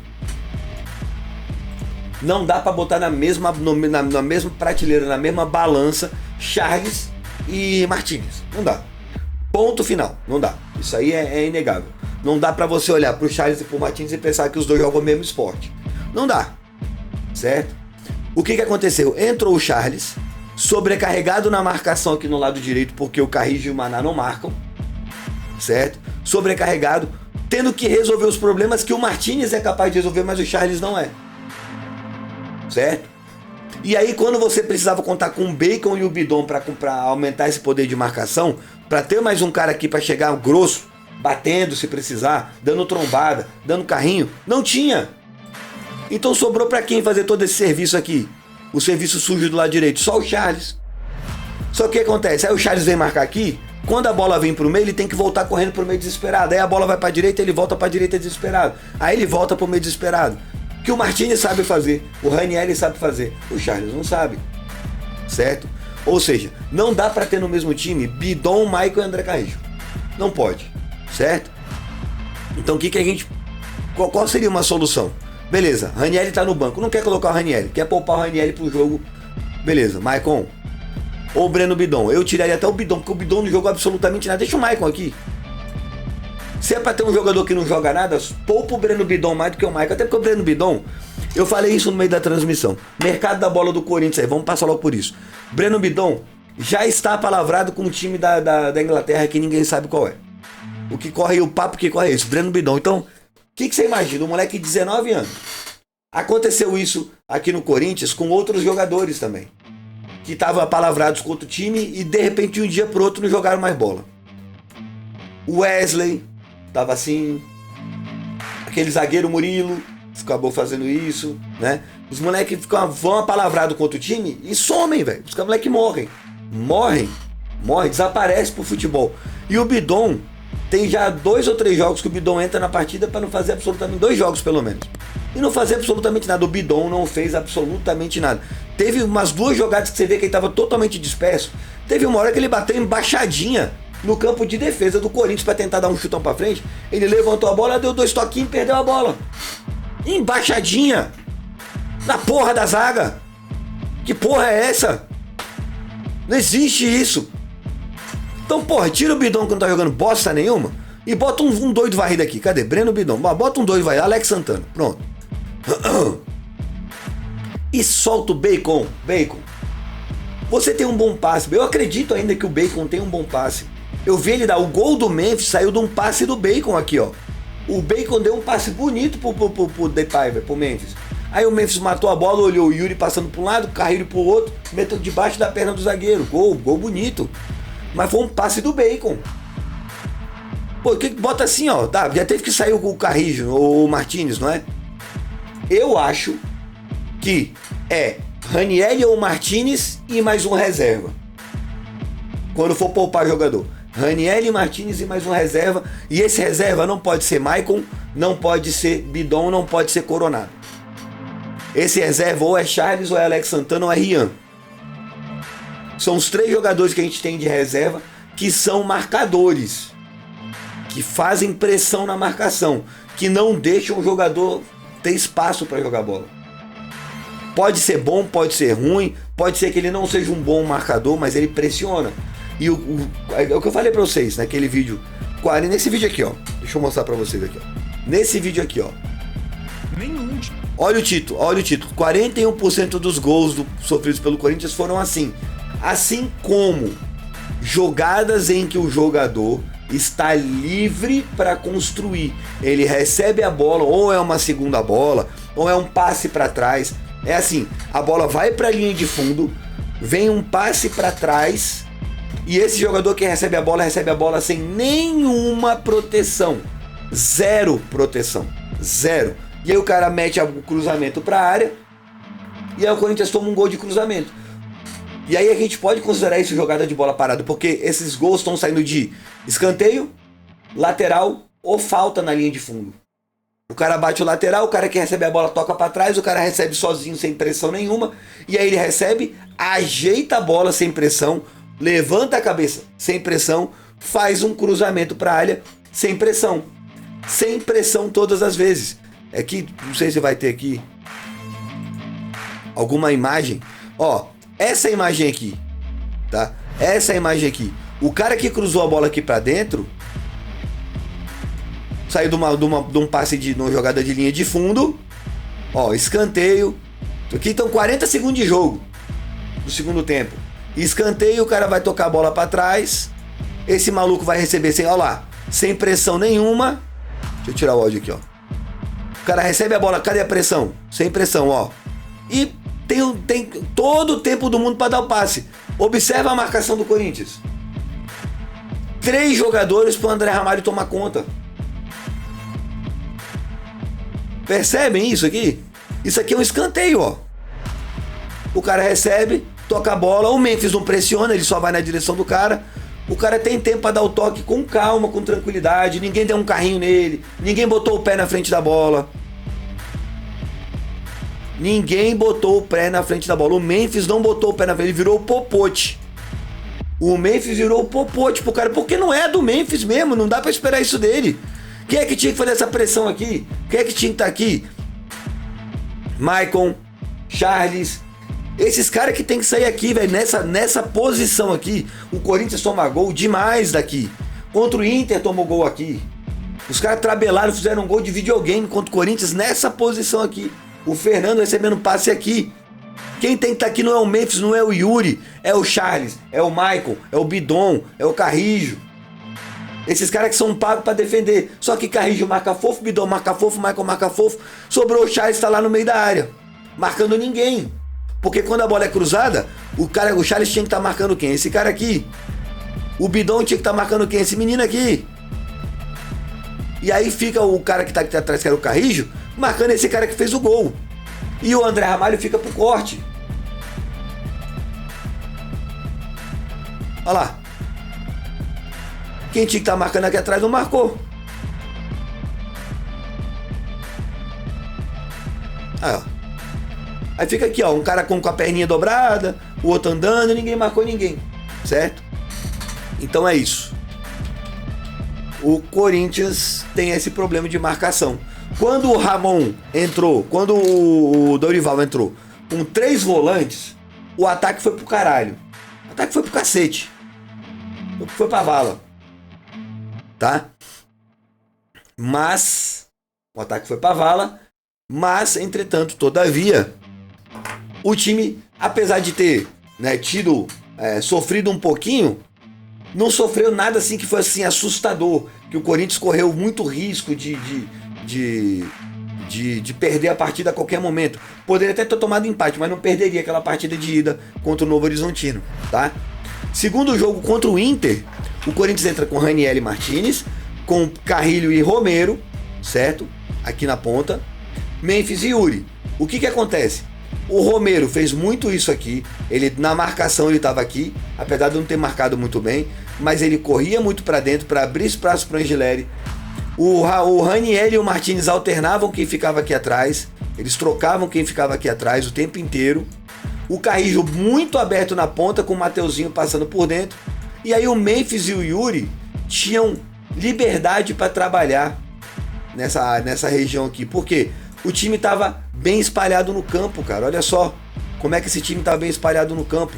Não dá para botar na mesma prateleira, na mesma balança, Charles e Martínez. Não dá. Ponto final. Não dá. Isso aí é inegável. Não dá para você olhar pro Charles e pro Martínez e pensar que os dois jogam o mesmo esporte. Não dá. Certo? O que aconteceu? Entrou o Charles, sobrecarregado na marcação aqui no lado direito, porque o Carrijo e o Maná não marcam. Certo? Sobrecarregado, tendo que resolver os problemas que o Martínez é capaz de resolver, mas o Charles não é. Certo? E aí quando você precisava contar com o Bacon e o Bidon para aumentar esse poder de marcação, para ter mais um cara aqui para chegar grosso, batendo se precisar, dando trombada, dando carrinho, não tinha. Então sobrou para quem fazer todo esse serviço aqui? O serviço sujo do lado direito, só o Charles. Só que o que acontece? Aí o Charles vem marcar aqui, quando a bola vem pro meio, ele tem que voltar correndo pro meio desesperado. Aí a bola vai pra direita, ele volta pra direita desesperado. Aí ele volta pro meio desesperado. Que o Martínez sabe fazer, o Ranieri sabe fazer, o Charles não sabe. Certo? Ou seja, não dá pra ter no mesmo time Bidon, Maicon e André Carrijo. Não pode. Certo? Então o que a gente... Qual seria uma solução? Beleza, Ranieri tá no banco, não quer colocar o Ranieri, quer poupar o Ranieri pro jogo. Beleza, Maicon ou Breno Bidon. Eu tiraria até o Bidon, porque o Bidon não jogou absolutamente nada. Deixa o Maicon aqui. Se é pra ter um jogador que não joga nada, poupa o Breno Bidon mais do que o Maicon. Até porque o Breno Bidon, eu falei isso no meio da transmissão. Mercado da bola do Corinthians aí, vamos passar logo por isso. Breno Bidon já está palavrado com o time da Inglaterra que ninguém sabe qual é. O que corre, o papo que corre é esse, Breno Bidon. Então, o que você imagina? Um moleque de 19 anos. Aconteceu isso aqui no Corinthians com outros jogadores também. Que estavam palavrados com outro time e de repente de um dia pro outro não jogaram mais bola. O Wesley tava assim. Aquele zagueiro Murilo acabou fazendo isso, né? Os moleques vão apalavrados com outro time e somem, velho. Os moleques morrem, desaparecem pro futebol. E o Bidon tem já 2 ou 3 jogos que o Bidon entra na partida para não fazer absolutamente 2 jogos pelo menos. E não fazer absolutamente nada. O Bidon não fez absolutamente nada. Teve umas 2 jogadas que você vê que ele estava totalmente disperso. Teve uma hora que ele bateu embaixadinha no campo de defesa do Corinthians para tentar dar um chutão para frente. Ele levantou a bola, deu 2 toquinhos e perdeu a bola. Embaixadinha. Na porra da zaga. Que porra é essa? Não existe isso. Então, porra, tira o Bidon que não tá jogando bosta nenhuma e bota um doido varrido aqui. Cadê? Breno Bidon. Bota um doido varrido. Alex Santana. Pronto. e solta o Bacon. Bacon, você tem um bom passe. Eu acredito ainda que o Bacon tem um bom passe. Eu vi ele dar o gol do Memphis, saiu de um passe do Bacon aqui, ó. O Bacon deu um passe bonito pro Depay, pro Memphis. Aí o Memphis matou a bola, olhou o Yuri passando para um lado, o Carrilho pro outro, meteu debaixo da perna do zagueiro. Gol bonito. Mas foi um passe do Bacon. Pô, que bota assim, ó, tá, já teve que sair o Carrillo ou o Martinez, não é? Eu acho que é Ranieri ou Martinez e mais um reserva. Quando for poupar jogador. Ranieri, Martinez e mais um reserva. E esse reserva não pode ser Maicon, não pode ser Bidon, não pode ser Coronado. Esse reserva ou é Charles, ou é Alex Santana, ou é Rian. São os 3 jogadores que a gente tem de reserva que são marcadores, que fazem pressão na marcação, que não deixam o jogador ter espaço para jogar bola. Pode ser bom, pode ser ruim, pode ser que ele não seja um bom marcador, mas ele pressiona. E é o que eu falei para vocês naquele vídeo, nesse vídeo aqui, ó. Deixa eu mostrar para vocês aqui, ó. Nesse vídeo aqui, ó. Olha o título. 41% dos gols sofridos pelo Corinthians foram assim. Assim como jogadas em que o jogador está livre para construir. Ele recebe a bola, ou é uma segunda bola, ou é um passe para trás. É assim, a bola vai para a linha de fundo, vem um passe para trás, e esse jogador que recebe a bola sem nenhuma proteção. Zero proteção. Zero. E aí o cara mete o cruzamento para a área, e aí o Corinthians toma um gol de cruzamento. E aí a gente pode considerar isso jogada de bola parada, porque esses gols estão saindo de escanteio, lateral ou falta na linha de fundo. O cara bate o lateral, o cara que recebe a bola toca para trás, o cara recebe sozinho sem pressão nenhuma, e aí ele recebe, ajeita a bola sem pressão, levanta a cabeça sem pressão, faz um cruzamento para a área sem pressão. Sem pressão todas as vezes. É que, não sei se vai ter aqui alguma imagem. Ó, essa imagem aqui, tá? Essa imagem aqui. O cara que cruzou a bola aqui para dentro saiu de um passe de uma jogada de linha de fundo. Ó, escanteio. Aqui estão 40 segundos de jogo do segundo tempo. Escanteio, o cara vai tocar a bola para trás. Esse maluco vai receber sem, ó lá, sem pressão nenhuma. Deixa eu tirar o áudio aqui, ó. O cara recebe a bola, cadê a pressão? Sem pressão, ó. E tem todo o tempo do mundo para dar o passe. Observa a marcação do Corinthians. 3 jogadores para o André Ramalho tomar conta. Percebem isso aqui? Isso aqui é um escanteio, ó. O cara recebe, toca a bola, o Memphis não pressiona, ele só vai na direção do cara. O cara tem tempo para dar o toque com calma, com tranquilidade. Ninguém deu um carrinho nele, ninguém botou o pé na frente da bola. Ninguém botou o pé na frente da bola. O Memphis não botou o pé na frente, ele virou o popote. O Memphis virou o popote pro cara, porque não é do Memphis mesmo, não dá pra esperar isso dele. Quem é que tinha que fazer essa pressão aqui? Quem é que tinha que estar aqui? Maicon, Charles, esses caras que tem que sair aqui, velho, nessa posição aqui. O Corinthians toma gol demais daqui. Contra o Inter tomou gol aqui. Os caras trabelaram, fizeram um gol de videogame contra o Corinthians nessa posição aqui. O Fernando recebendo passe aqui. Quem tem que estar aqui não é o Memphis, não é o Yuri, é o Charles, é o Maicon, é o Bidon, é o Carrillo. Esses caras que são pagos para defender. Só que Carrillo marca fofo, Bidon marca fofo, Maicon marca fofo. Sobrou o Charles, está lá no meio da área, marcando ninguém. Porque quando a bola é cruzada, o Charles tinha que estar marcando quem? Esse cara aqui. O Bidon tinha que estar marcando quem? Esse menino aqui. E aí fica o cara que tá aqui atrás, que era o Carrillo, marcando esse cara que fez o gol. E o André Ramalho fica pro corte. Olha lá. Quem tinha que estar marcando aqui atrás não marcou. Aí, ó. Aí fica aqui, ó, um cara com a perninha dobrada, o outro andando, ninguém marcou ninguém. Certo? Então é isso. O Corinthians tem esse problema de marcação. Quando o Ramon entrou, quando o Dorival entrou com 3 volantes, o ataque foi pro caralho. O ataque foi pro cacete. Foi pra vala. Tá? Mas o ataque foi pra vala, mas, entretanto, todavia, o time, apesar de ter, né, sofrido um pouquinho, não sofreu nada assim que foi assim assustador, que o Corinthians correu muito risco de perder a partida a qualquer momento. Poderia até ter tomado empate, mas não perderia aquela partida de ida contra o Novo Horizontino, tá? Segundo jogo contra o Inter, o Corinthians entra com Raniel e Martinez, com Carrilho e Romero, certo? Aqui na ponta. Memphis e Yuri. O que acontece? O Romero fez muito isso aqui. Ele na marcação ele estava aqui, apesar de não ter marcado muito bem, mas ele corria muito para dentro para abrir espaço para o Angileri. O Raniel e o Martinez alternavam quem ficava aqui atrás. Eles trocavam quem ficava aqui atrás o tempo inteiro. O Carrillo muito aberto na ponta, com o Mateuzinho passando por dentro. E aí o Memphis e o Yuri tinham liberdade para trabalhar nessa região aqui. Por quê? O time estava bem espalhado no campo, cara. Olha só como é que esse time estava bem espalhado no campo.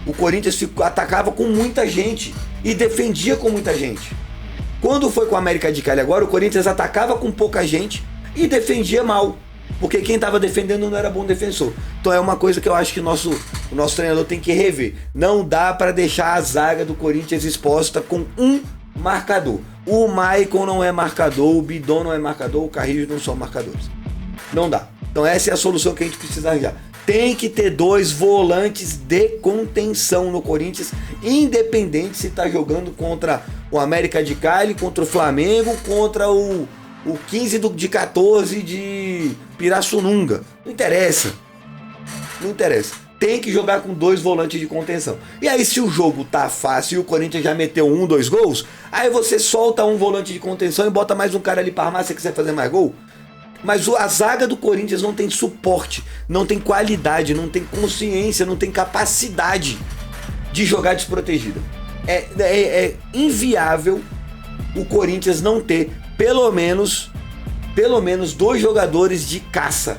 O Corinthians atacava com muita gente e defendia com muita gente. Quando foi com o América de Cali agora, o Corinthians atacava com pouca gente e defendia mal. Porque quem estava defendendo não era bom defensor. Então é uma coisa que eu acho que o nosso treinador tem que rever. Não dá para deixar a zaga do Corinthians exposta com um marcador. O Maicon não é marcador, o Bidon não é marcador, o Carrillo não são marcadores. Não dá. Então essa é a solução que a gente precisa arranjar. Tem que ter 2 volantes de contenção no Corinthians, independente se está jogando contra o América de Cali, contra o Flamengo, contra o 15 de 14 de Pirassununga. Não interessa. Não interessa. Tem que jogar com 2 volantes de contenção. E aí se o jogo tá fácil e o Corinthians já meteu 1, 2 gols, aí você solta um volante de contenção e bota mais um cara ali para armar se você quiser fazer mais gol. Mas a zaga do Corinthians não tem suporte, não tem qualidade, não tem consciência, não tem capacidade de jogar desprotegida. É inviável o Corinthians não ter pelo menos 2 jogadores de caça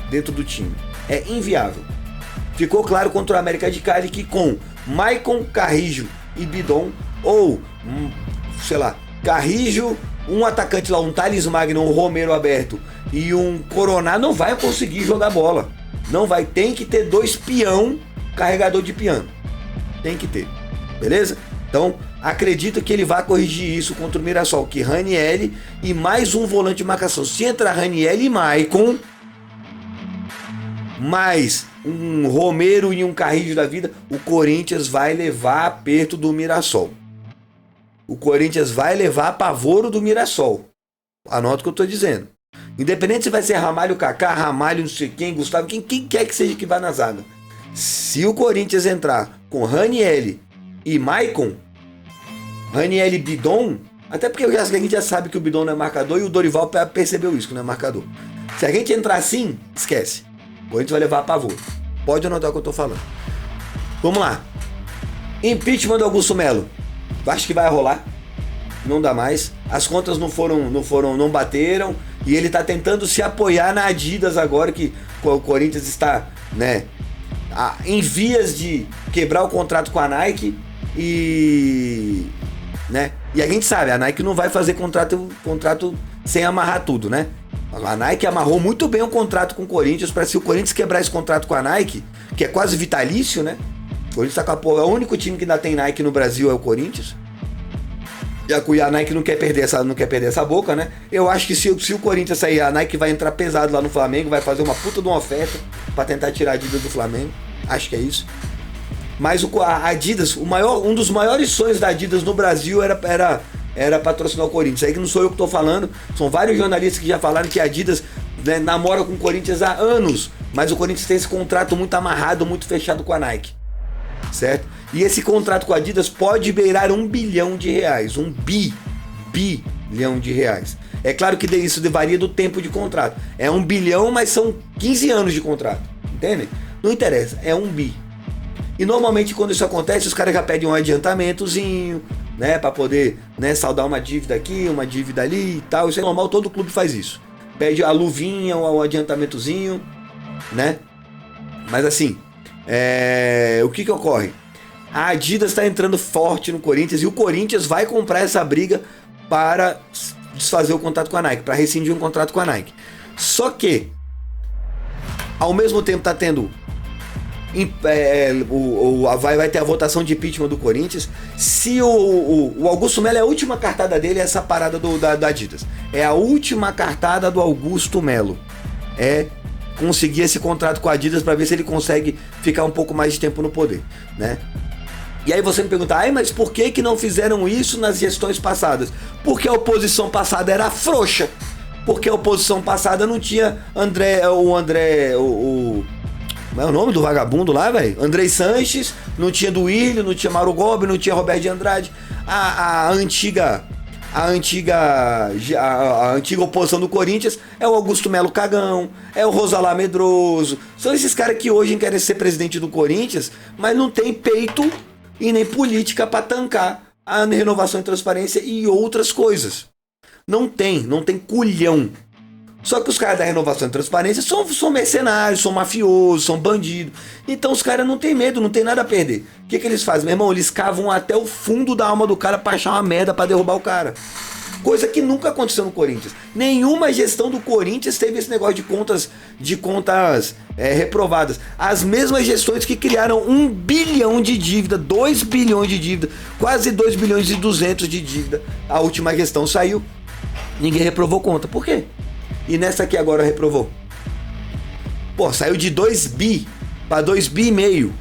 dentro do time. É inviável. Ficou claro contra o América de Cali que com Maicon, Carrillo e Bidon, ou, sei lá, Carrillo, um atacante lá, um Thales Magno, um Romero aberto e um Coroná, não vai conseguir jogar bola. Não vai. Tem que ter 2 peão, carregador de piano. Tem que ter. Beleza? Então, acredito que ele vai corrigir isso contra o Mirassol, que Raniel e mais um volante de marcação. Se entrar Raniel e Maicon, mais um Romero e um Carrillo da vida, o Corinthians vai levar aperto do Mirassol. O Corinthians vai levar apavoro do Mirassol. Anota o que eu estou dizendo. Independente se vai ser Ramalho, Kaká, Ramalho, não sei quem, Gustavo, quem quer que seja que vá na zaga. Se o Corinthians entrar com Raniel e Maicon, Raniel e Bidon, até porque a gente já sabe que o Bidon não é marcador e o Dorival percebeu isso, que não é marcador. Se a gente entrar assim, esquece. O Corinthians vai levar apavoro. Pode anotar o que eu estou falando. Vamos lá. Impeachment do Augusto Melo. Acho que vai rolar. Não dá mais. As contas não bateram. E ele está tentando se apoiar na Adidas agora, que o Corinthians está, né, em vias de quebrar o contrato com a Nike. E a gente sabe, a Nike não vai fazer contrato sem amarrar tudo, né? A Nike amarrou muito bem o contrato com o Corinthians, para se o Corinthians quebrar esse contrato com a Nike, que é quase vitalício, né? O Corinthians tá com o único time que ainda tem Nike no Brasil é o Corinthians. E a Nike não quer perder essa boca, né? Eu acho que se o Corinthians sair, a Nike vai entrar pesado lá no Flamengo, vai fazer uma puta de uma oferta para tentar tirar a Adidas do Flamengo. Acho que é isso. Mas a Adidas, um dos maiores sonhos da Adidas no Brasil era patrocinar o Corinthians. Aí que não sou eu que estou falando, são vários jornalistas que já falaram que a Adidas, né, namora com o Corinthians há anos, mas o Corinthians tem esse contrato muito amarrado, muito fechado com a Nike, certo? E esse contrato com a Adidas pode beirar R$1 bilhão, bilhão de reais. É claro que isso varia do tempo de contrato. É 1 bilhão, mas são 15 anos de contrato, entende? Não interessa, é 1 bi. E normalmente quando isso acontece, os caras já pedem um adiantamentozinho, né, para poder, né, saldar uma dívida aqui, uma dívida ali e tal. Isso é normal, todo clube faz isso. Pede a luvinha, o adiantamentozinho, né? Mas assim, o que ocorre? A Adidas está entrando forte no Corinthians e o Corinthians vai comprar essa briga para desfazer o contrato com a Nike, para rescindir um contrato com a Nike. Só que Ao mesmo tempo tá tendo vai ter a votação de impeachment do Corinthians. Se o Augusto Melo é a última cartada dele, é essa parada da Adidas. É a última cartada do Augusto Melo. É conseguir esse contrato com a Adidas para ver se ele consegue ficar um pouco mais de tempo no poder, né? E aí você me pergunta, mas por que não fizeram isso nas gestões passadas? Porque a oposição passada era frouxa. Porque a oposição passada não tinha como é o nome do vagabundo lá, velho? Andrei Sanches, não tinha Duílio, não tinha Mauro Gobi, não tinha Roberto de Andrade. A antiga oposição do Corinthians é o Augusto Melo Cagão, é o Rosalá Medroso. São esses caras que hoje querem ser presidente do Corinthians, mas não tem peito e nem política para tancar a renovação e transparência e outras coisas. Não tem culhão. Só que os caras da renovação e transparência são mercenários, são mafiosos, são bandidos. Então os caras não tem medo, não tem nada a perder. O que eles fazem, meu irmão? Eles cavam até o fundo da alma do cara pra achar uma merda pra derrubar o cara. Coisa que nunca aconteceu no Corinthians. Nenhuma gestão do Corinthians teve esse negócio de contas reprovadas. As mesmas gestões que criaram 1 bilhão de dívida, 2 bilhões de dívida, quase 2 bilhões e 200 de dívida. A última gestão saiu, ninguém reprovou conta. Por quê? E nessa aqui agora reprovou. Pô, saiu de 2 bi para 2 bi e meio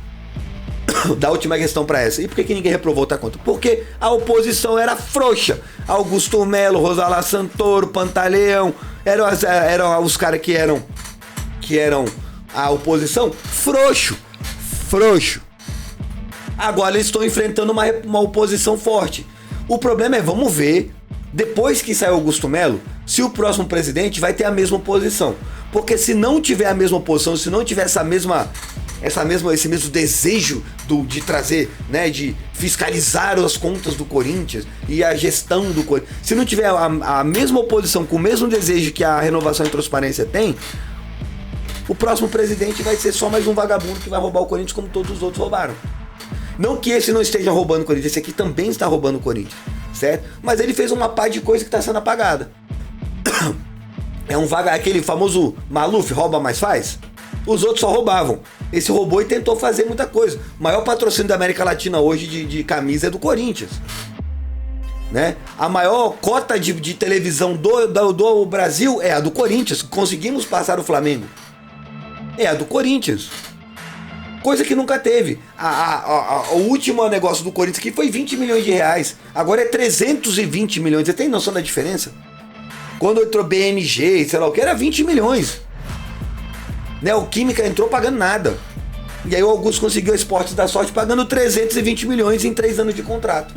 da última questão para essa. E por que ninguém reprovou outra conta? Porque a oposição era frouxa. Augusto Melo, Rosalá Santoro, Pantaleão, eram os caras que eram a oposição frouxo. Agora eles estão enfrentando uma oposição forte. O problema é, vamos ver, depois que sair Augusto Melo, se o próximo presidente vai ter a mesma posição. Porque se não tiver a mesma posição, se não tiver esse mesmo desejo de trazer, né, de fiscalizar as contas do Corinthians e a gestão do Corinthians, se não tiver a mesma oposição com o mesmo desejo que a renovação e transparência tem, o próximo presidente vai ser só mais um vagabundo que vai roubar o Corinthians como todos os outros roubaram. Não que esse não esteja roubando o Corinthians, esse aqui também está roubando o Corinthians, certo? Mas ele fez uma pá de coisa que está sendo apagada. Aquele famoso Maluf, rouba mais faz? Os outros só roubavam. Esse roubou e tentou fazer muita coisa. O maior patrocínio da América Latina hoje de camisa é do Corinthians, né? A maior cota de televisão do Brasil é a do Corinthians. Conseguimos passar o Flamengo. É a do Corinthians. Coisa que nunca teve. O último negócio do Corinthians aqui foi 20 milhões de reais. Agora é 320 milhões. Você tem noção da diferença? Quando entrou BMG, sei lá o que, era 20 milhões. Neoquímica entrou pagando nada. E aí o Augusto conseguiu Esportes da Sorte pagando 320 milhões em 3 anos de contrato.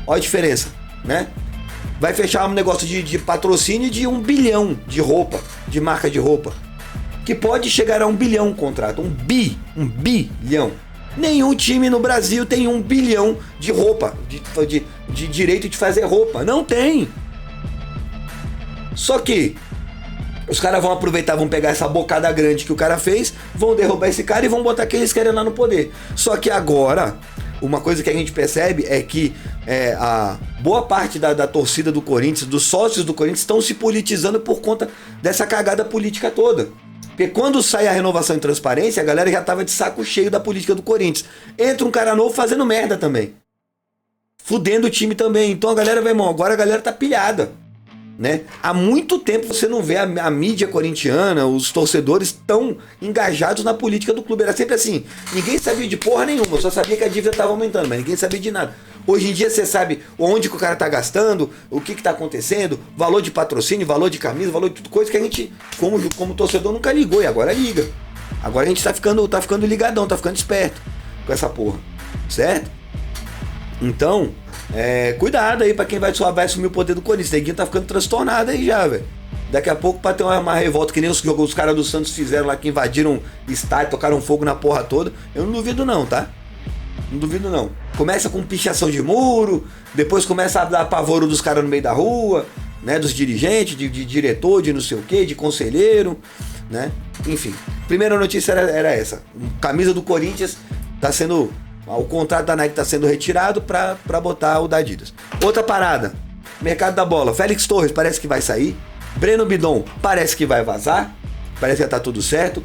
Olha a diferença, né? Vai fechar um negócio de patrocínio de 1 bilhão de roupa, de marca de roupa. Que pode chegar a 1 bilhão o contrato. 1 bilhão. Nenhum time no Brasil tem 1 bilhão de roupa, de direito de fazer roupa. Não tem. Só que os caras vão aproveitar, vão pegar essa bocada grande que o cara fez, vão derrubar esse cara e vão botar quem eles querem lá no poder. Só que agora, uma coisa que a gente percebe é que a boa parte da torcida do Corinthians, dos sócios do Corinthians, estão se politizando por conta dessa cagada política toda. Porque quando sai a renovação e transparência, a galera já tava de saco cheio da política do Corinthians. Entra um cara novo fazendo merda também. Fudendo o time também. Então a galera, meu irmão, agora a galera tá pilhada, né? Há muito tempo você não vê a mídia corintiana, os torcedores tão engajados na política do clube. Era sempre assim, ninguém sabia de porra nenhuma, só sabia que a dívida estava aumentando, mas ninguém sabia de nada. Hoje em dia você sabe onde que o cara tá gastando, o que tá acontecendo, valor de patrocínio, valor de camisa, valor de tudo, coisa que a gente, como torcedor, nunca ligou, e agora liga. Agora a gente tá ficando ligadão, tá ficando esperto com essa porra, certo? Então, cuidado aí pra quem vai assumir o poder do Corinthians. Neguinho tá ficando transtornado aí já, velho. Daqui a pouco pra ter uma revolta que nem os caras do Santos fizeram lá, que invadiram estádio, tocaram fogo na porra toda. Eu não duvido não, tá? Não duvido não. Começa com pichação de muro, depois começa a dar pavoro dos caras no meio da rua, né? Dos dirigentes, de diretor, de não sei o que, de conselheiro, né? Enfim, primeira notícia era essa. Camisa do Corinthians tá sendo... O contrato da Nike tá sendo retirado pra botar o da Adidas. Outra parada, mercado da bola. Félix Torres parece que vai sair. Breno Bidon parece que vai vazar. parece que já tá tudo certo.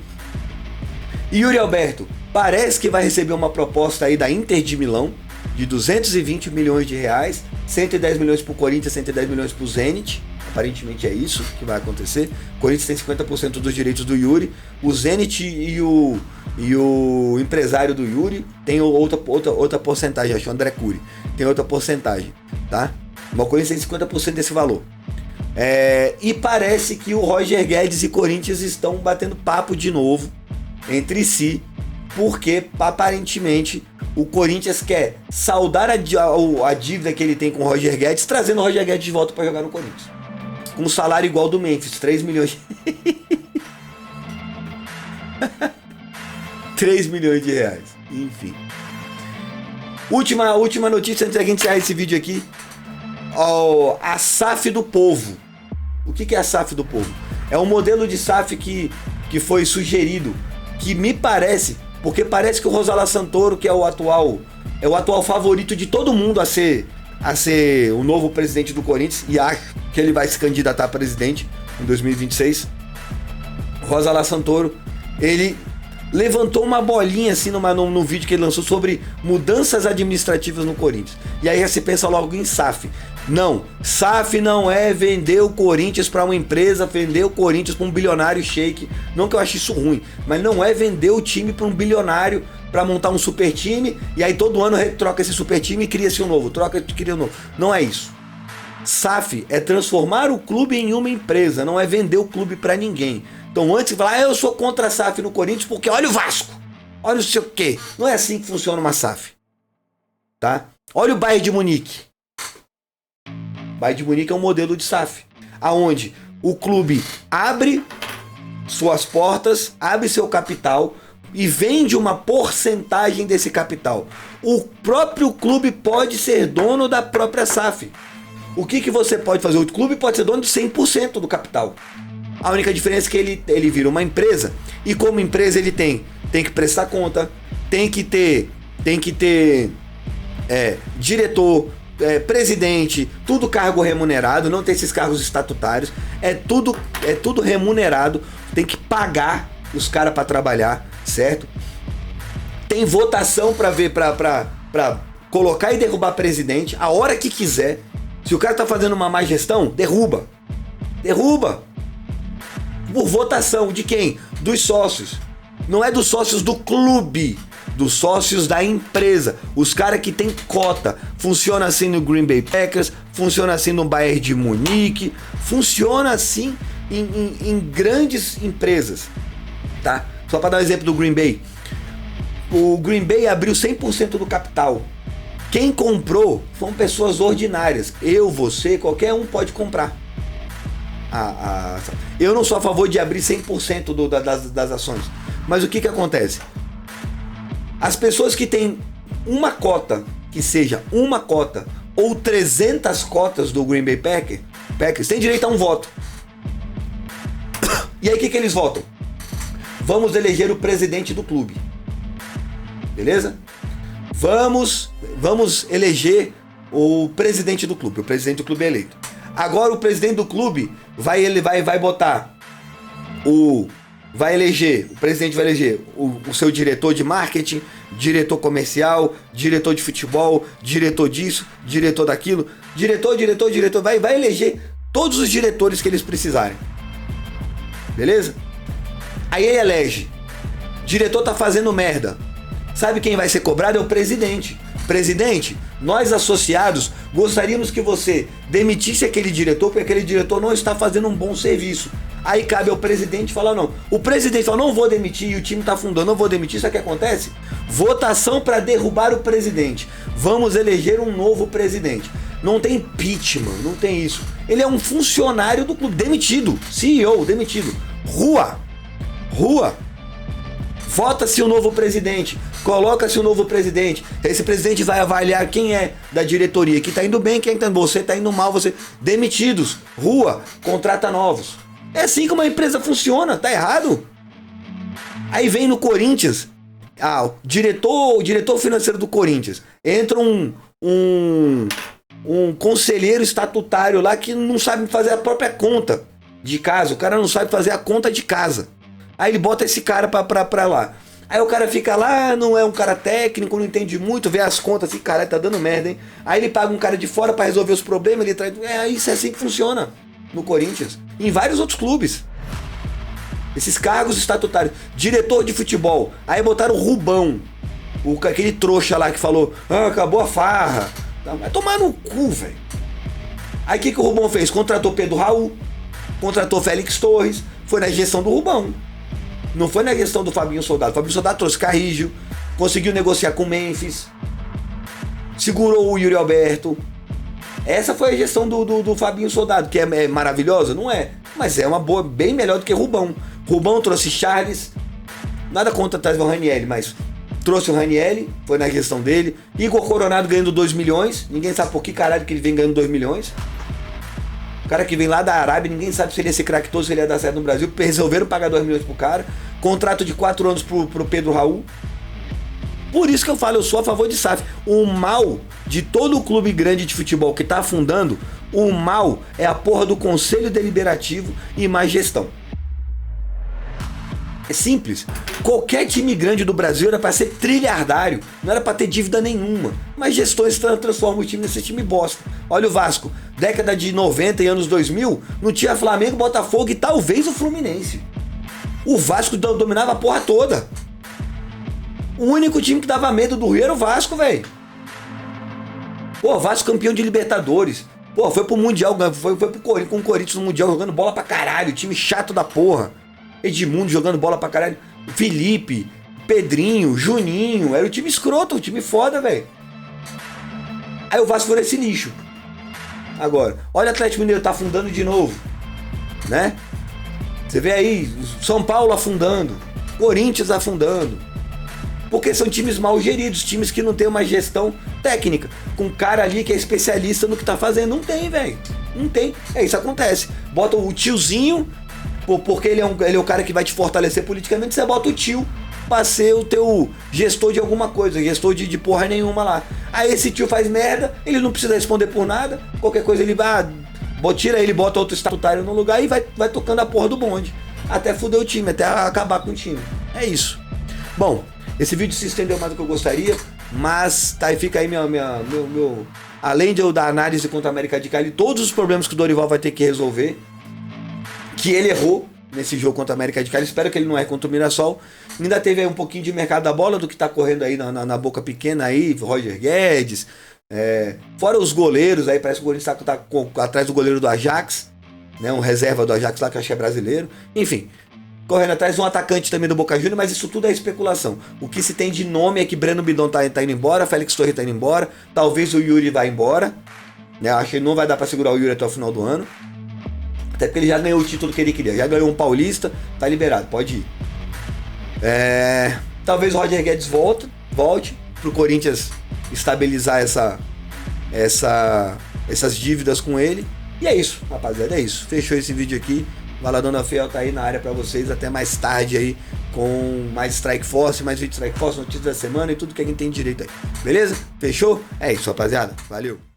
Yuri Alberto parece que vai receber uma proposta aí da Inter de Milão de 220 milhões de reais, 110 milhões pro Corinthians, 110 milhões pro Zenit. Aparentemente é isso que vai acontecer. O Corinthians tem 50% dos direitos do Yuri. O Zenit e o empresário do Yuri tem outra porcentagem, acho que o André Cury tem outra porcentagem, tá? Mas o Corinthians tem 50% desse valor. E parece que o Roger Guedes e Corinthians estão batendo papo de novo entre si, porque aparentemente o Corinthians quer saldar a dívida que ele tem com o Roger Guedes, trazendo o Roger Guedes de volta para jogar no Corinthians. Com um salário igual do Memphis, 3 milhões. 3 milhões de reais. Enfim. Última notícia antes da gente encerrar esse vídeo aqui. A SAF do povo. O que é a SAF do povo? É um modelo de SAF que foi sugerido, que me parece, porque parece que o Rosala Santoro, que é o atual favorito de todo mundo a ser o novo presidente do Corinthians, e acho que ele vai se candidatar a presidente em 2026. Rosala Santoro, ele levantou uma bolinha assim no vídeo que ele lançou sobre mudanças administrativas no Corinthians. E aí você pensa logo em SAF. Não, SAF não é vender o Corinthians para uma empresa, vender o Corinthians para um bilionário shake. Não que eu ache isso ruim, mas não é vender o time para um bilionário para montar um super time e aí todo ano troca esse super time e cria-se um novo, cria um novo. Não é isso. SAF é transformar o clube em uma empresa, não é vender o clube para ninguém. Então antes de falar, eu sou contra a SAF no Corinthians porque olha o Vasco, olha o sei o quê. Não é assim que funciona uma SAF, tá? Olha o Bayern de Munique. Bayern de Munique é um modelo de SAF, aonde o clube abre suas portas, abre seu capital e vende uma porcentagem desse capital. O próprio clube pode ser dono da própria SAF. O que você pode fazer? O clube pode ser dono de 100% do capital. A única diferença é que ele vira uma empresa e como empresa ele tem que prestar conta, tem que ter diretor, presidente, tudo cargo remunerado, não tem esses cargos estatutários, é tudo remunerado, tem que pagar os caras para trabalhar, certo? Tem votação para ver, para colocar e derrubar presidente a hora que quiser. Se o cara tá fazendo uma má gestão, derruba. Por votação de quem? Dos sócios. Não é dos sócios do clube, dos sócios da empresa. Os caras que tem cota. Funciona assim no Green Bay Packers, funciona assim no Bayern de Munique, funciona assim em grandes empresas, tá? Só para dar um exemplo do Green Bay. O Green Bay abriu 100% do capital. Quem comprou foram pessoas ordinárias. Eu, você, qualquer um pode comprar. Eu não sou a favor de abrir 100% das ações. Mas o que acontece? As pessoas que têm uma cota, que seja uma cota, ou 300 cotas do Green Bay Packers, têm direito a um voto. E aí o que eles votam? Vamos eleger o presidente do clube. Beleza? Vamos eleger o presidente do clube. O presidente do clube é eleito. Agora o presidente do clube vai eleger o seu diretor de marketing, diretor comercial, diretor de futebol, diretor disso, diretor daquilo, diretor, vai eleger todos os diretores que eles precisarem. Beleza? Aí ele elege. Diretor tá fazendo merda. Sabe quem vai ser cobrado? É o presidente. Presidente, nós associados gostaríamos que você demitisse aquele diretor, porque aquele diretor não está fazendo um bom serviço. Aí cabe ao presidente falar não. O presidente fala, não vou demitir, e o time está afundando, não vou demitir. Sabe o que acontece? Votação para derrubar o presidente. Vamos eleger um novo presidente. Não tem impeachment, não tem isso. Ele é um funcionário do clube, demitido. CEO, demitido. Rua. Vota-se o novo presidente, coloca-se o novo presidente. Esse presidente vai avaliar quem é da diretoria, que tá indo bem, quem tá indo, você tá indo mal, você demitidos, rua, contrata novos. É assim que uma empresa funciona, tá errado? Aí vem no Corinthians, o diretor financeiro do Corinthians, entra um conselheiro estatutário lá que não sabe fazer a própria conta de casa, o cara não sabe fazer a conta de casa. Aí ele bota esse cara pra lá. Aí o cara fica lá, não é um cara técnico, não entende muito, vê as contas assim, caralho, tá dando merda, hein? Aí ele paga um cara de fora pra resolver os problemas, ele traz... isso é assim que funciona no Corinthians. E em vários outros clubes. Esses cargos estatutários. Diretor de futebol. Aí botaram o Rubão. Aquele trouxa lá que falou, acabou a farra. Vai tomar no cu, velho. Aí o que o Rubão fez? Contratou Pedro Raul, contratou Félix Torres. Foi na gestão do Rubão. Não foi na gestão do Fabinho Soldado. O Fabinho Soldado trouxe Carrijo, conseguiu negociar com o Memphis, segurou o Yuri Alberto. Essa foi a gestão do Fabinho Soldado, que é maravilhosa? Não é. Mas é uma boa, bem melhor do que Rubão. Rubão trouxe Charles, nada contra atrás do Ranieri, mas trouxe o Ranieri, foi na gestão dele. Igor Coronado ganhando 2 milhões, ninguém sabe por que caralho que ele vem ganhando 2 milhões. O cara que vem lá da Arábia, ninguém sabe se ele ia ser craque todo, se ele ia dar certo no Brasil. Resolveram pagar 2 milhões pro cara. Contrato de 4 anos pro Pedro Raul. Por isso que eu falo, eu sou a favor de SAF. O mal de todo o clube grande de futebol que tá afundando, o mal é a porra do Conselho Deliberativo e má gestão. É simples. Qualquer time grande do Brasil era pra ser trilhardário, não era pra ter dívida nenhuma. Mas gestões transformam o time nesse time bosta. Olha o Vasco, década de 90 e anos 2000, não tinha Flamengo, Botafogo e talvez o Fluminense. O Vasco dominava a porra toda. O único time que dava medo do Rio era o Vasco, velho. Pô, Vasco campeão de Libertadores. Pô, foi pro Mundial, foi com o Corinthians no Mundial jogando bola pra caralho, time chato da porra. Edmundo jogando bola pra caralho. Felipe, Pedrinho, Juninho. Era o time escroto, o time foda, velho. Aí o Vasco foi nesse nicho. Agora, olha o Atlético Mineiro, tá afundando de novo. Né? Você vê aí, São Paulo afundando. Corinthians afundando. Porque são times mal geridos, times que não tem uma gestão técnica. Com um cara ali que é especialista no que tá fazendo. Não tem, velho. Não tem. Isso acontece. Bota o tiozinho... Porque ele é o cara que vai te fortalecer politicamente, você bota o tio pra ser o teu gestor de alguma coisa, gestor de porra nenhuma lá. Aí esse tio faz merda, ele não precisa responder por nada, qualquer coisa ele vai, tira ele, bota outro estatutário no lugar e vai tocando a porra do bonde. Até foder o time, até acabar com o time. É isso. Bom, esse vídeo se estendeu mais do que eu gostaria, mas tá aí, fica aí meu além de eu dar análise contra a América de Cali, todos os problemas que o Dorival vai ter que resolver, que ele errou nesse jogo contra a América de Cali, espero que ele não erre contra o Mirassol. Ainda teve aí um pouquinho de mercado da bola do que tá correndo aí na boca pequena aí, Roger Guedes, fora os goleiros aí, parece que o Corinthians tá atrás do goleiro do Ajax, né, um reserva do Ajax lá que eu acho que é brasileiro, enfim, correndo atrás um atacante também do Boca Juniors, mas isso tudo é especulação. O que se tem de nome é que Breno Bidon tá indo embora, Félix Torres tá indo embora, talvez o Yuri vá embora, né, acho que não vai dar pra segurar o Yuri até o final do ano. Até porque ele já ganhou o título que ele queria. Já ganhou um paulista, tá liberado, pode ir. Talvez o Roger Guedes volte pro Corinthians estabilizar essas dívidas com ele. E é isso, rapaziada, é isso. Fechou esse vídeo aqui. Valadona Fiel tá aí na área pra vocês. Até mais tarde aí com mais Strike Force, mais vídeo Strike Force, notícias da semana e tudo que a gente tem direito aí. Beleza? Fechou? É isso, rapaziada. Valeu.